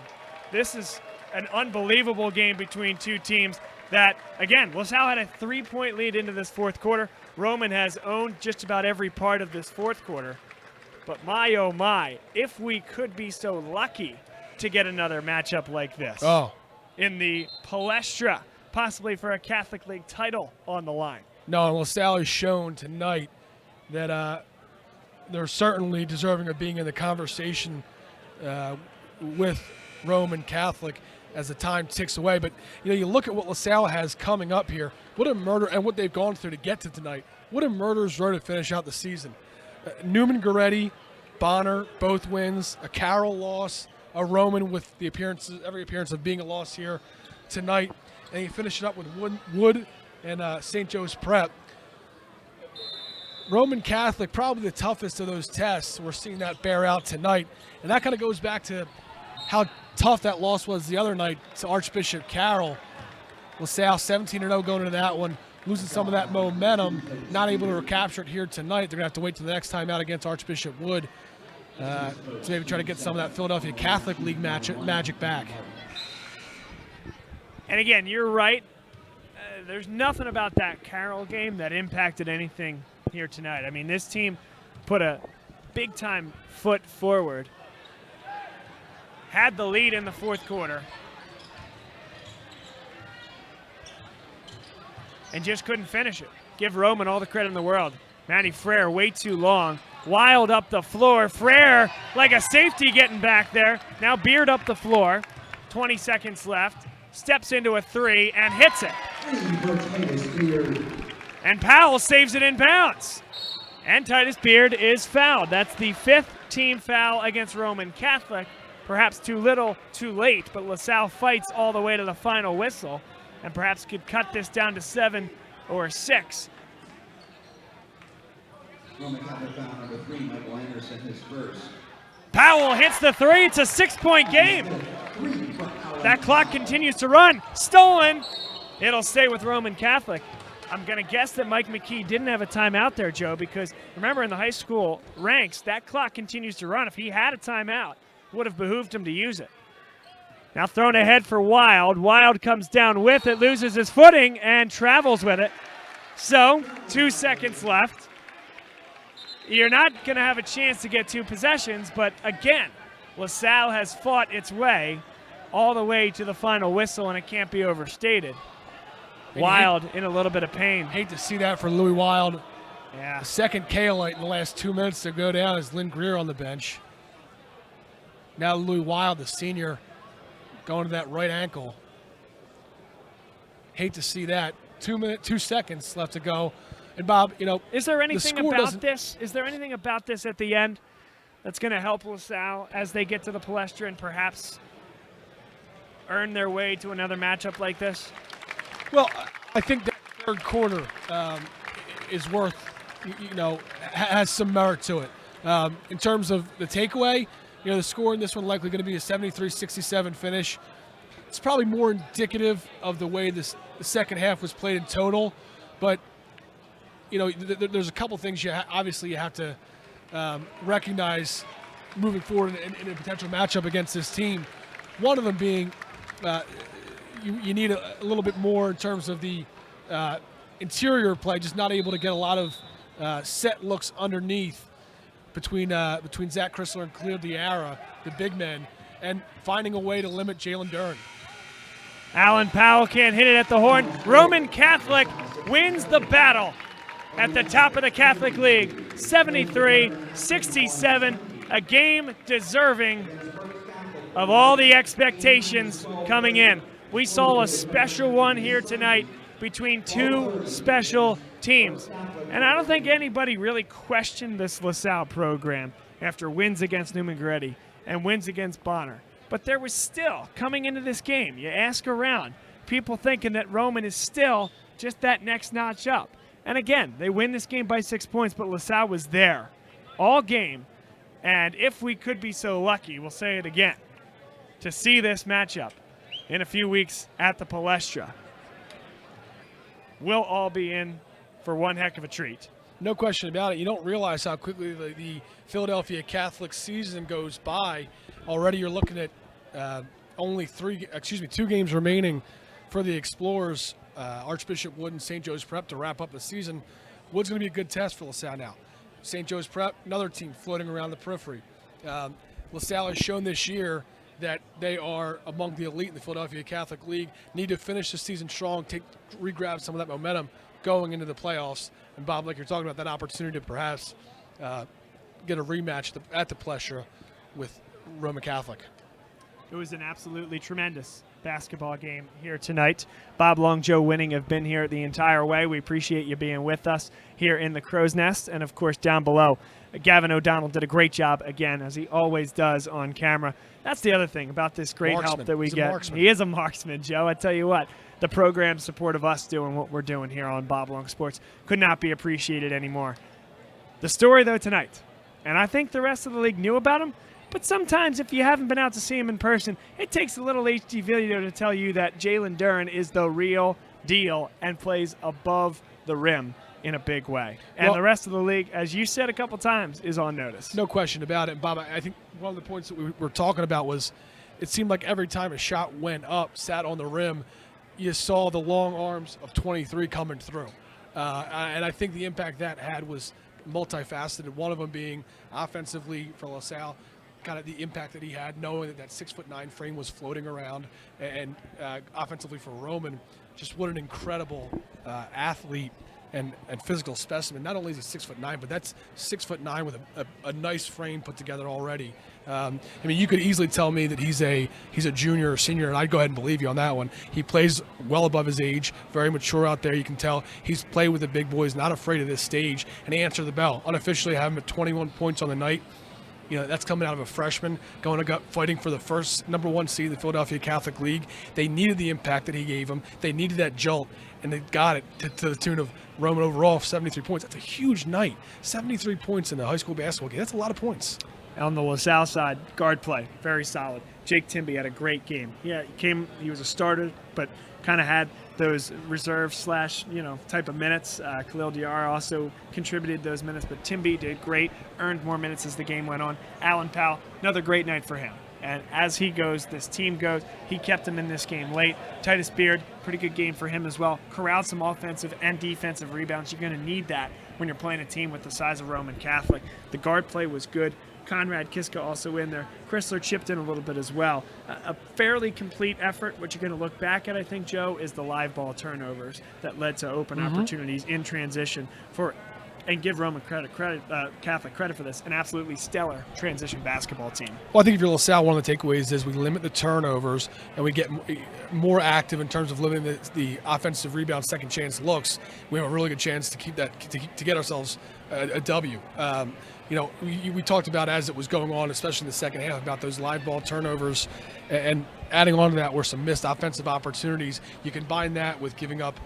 This is an unbelievable game between two teams that, again, LaSalle had a 3-point lead into this fourth quarter. Roman has owned just about every part of this fourth quarter. But my, oh my, if we could be so lucky to get another matchup like this in the Palestra, possibly for a Catholic League title on the line. No, and LaSalle has shown tonight that they're certainly deserving of being in the conversation with Roman Catholic as the time ticks away. But, you look at what LaSalle has coming up here. What a murder, and what they've gone through to get to tonight. What a murderer's row to finish out the season. Newman Goretti, Bonner, both wins. A Carroll loss. A Roman with every appearance of being a loss here tonight. And you finish it up with Wood and St. Joe's Prep. Roman Catholic, probably the toughest of those tests. We're seeing that bear out tonight. And that kind of goes back to how tough that loss was the other night to Archbishop Carroll. LaSalle 17-0 going into that one, losing some of that momentum, not able to recapture it here tonight. They're going to have to wait till the next time out against Archbishop Wood to maybe try to get some of that Philadelphia Catholic League magic back. And again, you're right. There's nothing about that Carroll game that impacted anything here tonight. I mean, this team put a big-time foot forward, had the lead in the fourth quarter, and just couldn't finish it. Give Roman all the credit in the world. Matty Frere way too long. Wild up the floor. Frere like a safety getting back there. Now Beard up the floor. 20 seconds left. Steps into a 3 and hits it. And Powell saves it in bounds. And Titus Beard is fouled. That's the 5th team foul against Roman Catholic. Perhaps too little, too late, but LaSalle fights all the way to the final whistle and perhaps could cut this down to 7 or 6. Roman Catholic foul number 3, Michael Anderson, his first. Powell hits the 3. It's a 6-point game. That clock continues to run. Stolen. It'll stay with Roman Catholic. I'm going to guess that Mike McKee didn't have a timeout there, Joe, because remember in the high school ranks, that clock continues to run. If he had a timeout, it would have behooved him to use it. Now thrown ahead for Wild. Wild comes down with it, loses his footing, and travels with it. So, 2 seconds left. You're not going to have a chance to get 2 possessions, but again, LaSalle has fought its way all the way to the final whistle, and it can't be overstated. Wild in a little bit of pain. Hate to see that for Louis Wild. Yeah. The second KO in the last 2 minutes to go down is Lynn Greer on the bench. Now Louis Wild, the senior, going to that right ankle. Hate to see that. 2 seconds left to go. And Bob, is there anything about this? Is there anything about this at the end that's going to help LaSalle as they get to the Palestra and perhaps earn their way to another matchup like this? Well, I think that third quarter is worth, has some merit to it. In terms of the takeaway, the score in this one likely going to be a 73-67 finish. It's probably more indicative of the way the second half was played in total, but there's a couple things you have to recognize moving forward in a potential matchup against this team. One of them being you need a little bit more in terms of the interior play, just not able to get a lot of set looks underneath between Zach Chrysler and Cleo Diarra, the big men, and finding a way to limit Jalen Duren. Alan Powell can't hit it at the horn. Roman Catholic wins the battle at the top of the Catholic League, 73-67, a game deserving of all the expectations coming in. We saw a special one here tonight between two special teams. And I don't think anybody really questioned this LaSalle program after wins against Newman Goretti and wins against Bonner. But there was still, coming into this game, you ask around, people thinking that Roman is still just that next notch up. And again, they win this game by 6 points, but LaSalle was there all game. And if we could be so lucky, we'll say it again, to see this matchup in a few weeks at the Palestra, we'll all be in for one heck of a treat. No question about it. You don't realize how quickly the Philadelphia Catholic season goes by. Already you're looking at only 2 games remaining for the Explorers, Archbishop Wood and St. Joe's Prep to wrap up the season. Wood's going to be a good test for LaSalle now. St. Joe's Prep, another team floating around the periphery. LaSalle has shown this year that they are among the elite in the Philadelphia Catholic League, need to finish the season strong, re-grab some of that momentum going into the playoffs. And Bob, like you're talking about, that opportunity to perhaps get a rematch at the Palestra with Roman Catholic. It was an absolutely tremendous basketball game here tonight. Bob Long, Joe Winning have been here the entire way. We appreciate you being with us here in the Crow's Nest. And, of course, down below, Gavin O'Donnell did a great job, again, as he always does on camera. That's the other thing about this great help that we get. He is a marksman, Joe. I tell you what, the program's support of us doing what we're doing here on Bob Long Sports could not be appreciated anymore. The story, though, tonight, and I think the rest of the league knew about him, but sometimes if you haven't been out to see him in person, it takes a little HD video to tell you that Jalen Duren is the real deal and plays above the rim in a big way. And the rest of the league, as you said a couple times, is on notice. No question about it. And Bob, I think one of the points that we were talking about was it seemed like every time a shot went up, sat on the rim, you saw the long arms of 23 coming through. And I think the impact that had was multifaceted, one of them being offensively for LaSalle, kind of the impact that he had, knowing that 6'9" frame was floating around, and offensively for Roman, just what an incredible athlete and physical specimen. Not only is he 6'9", but that's 6'9" with a nice frame put together already. I mean, you could easily tell me that he's a junior or senior, and I'd go ahead and believe you on that one. He plays well above his age, very mature out there. You can tell he's played with the big boys, not afraid of this stage, and he answered the bell. Unofficially, I have him at 21 points on the night. You know, that's coming out of a freshman fighting for the first #1 seed in the Philadelphia Catholic League. They needed the impact that he gave them. They needed that jolt, and they got it to the tune of Roman overall of 73 points. That's a huge night. 73 points in the high school basketball game. That's a lot of points. On the LaSalle side, guard play, very solid. Jake Timby had a great game. Yeah, he was a starter, but kind of had those reserve / type of minutes. Khalil Diarra also contributed those minutes, but Timby did great, earned more minutes as the game went on. Alan Powell, another great night for him. And as he goes, this team goes. He kept him in this game late. Titus Beard, pretty good game for him as well. Corralled some offensive and defensive rebounds. You're going to need that when you're playing a team with the size of Roman Catholic. The guard play was good. Conrad Kiska also in there. Chrysler chipped in a little bit as well. A fairly complete effort. What you're going to look back at, I think, Joe, is the live ball turnovers that led to open opportunities in transition for, and give Roman Catholic credit for this, an absolutely stellar transition basketball team. Well, I think if you're LaSalle, one of the takeaways is we limit the turnovers and we get more active in terms of limiting the offensive rebound, second chance looks. We have a really good chance to keep that, to get ourselves a W. You know, we talked about as it was going on, especially in the second half, about those live ball turnovers, and adding on to that were some missed offensive opportunities. You combine that with giving up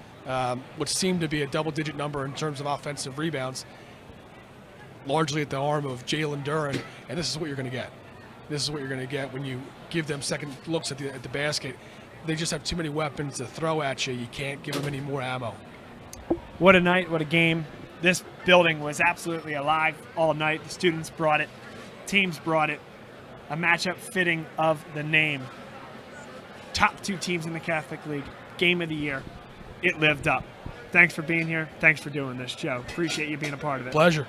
what seemed to be a double-digit number in terms of offensive rebounds, largely at the arm of Jalen Duran, and this is what you're going to get. This is what you're going to get when you give them second looks at the basket. They just have too many weapons to throw at you. You can't give them any more ammo. What a night, what a game. This building was absolutely alive all night. The students brought it. Teams brought it. A matchup fitting of the name. Top two teams in the Catholic League. Game of the year. It lived up. Thanks for being here. Thanks for doing this, Joe. Appreciate you being a part of it. Pleasure.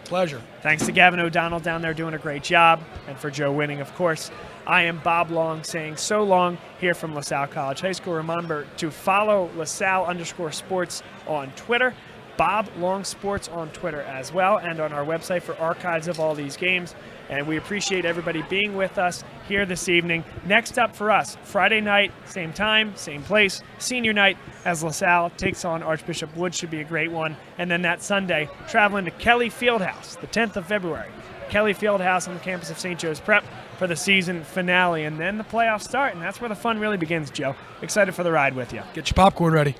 Pleasure. Thanks to Gavin O'Donnell down there doing a great job, and for Joe winning, of course. I am Bob Long saying so long here from LaSalle College High School. Remember to follow LaSalle_sports on Twitter, Bob Long Sports on Twitter as well, and on our website for archives of all these games. And we appreciate everybody being with us here this evening. Next up for us, Friday night, same time, same place, senior night as LaSalle takes on Archbishop Wood. Should be a great one. And then that Sunday, traveling to Kelly Fieldhouse, the 10th of February. Kelly Fieldhouse on the campus of St. Joe's Prep for the season finale. And then the playoffs start, and that's where the fun really begins, Joe. Excited for the ride with you. Get your popcorn ready.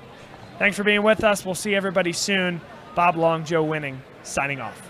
Thanks for being with us. We'll see everybody soon. Bob Long, Joe Winning, signing off.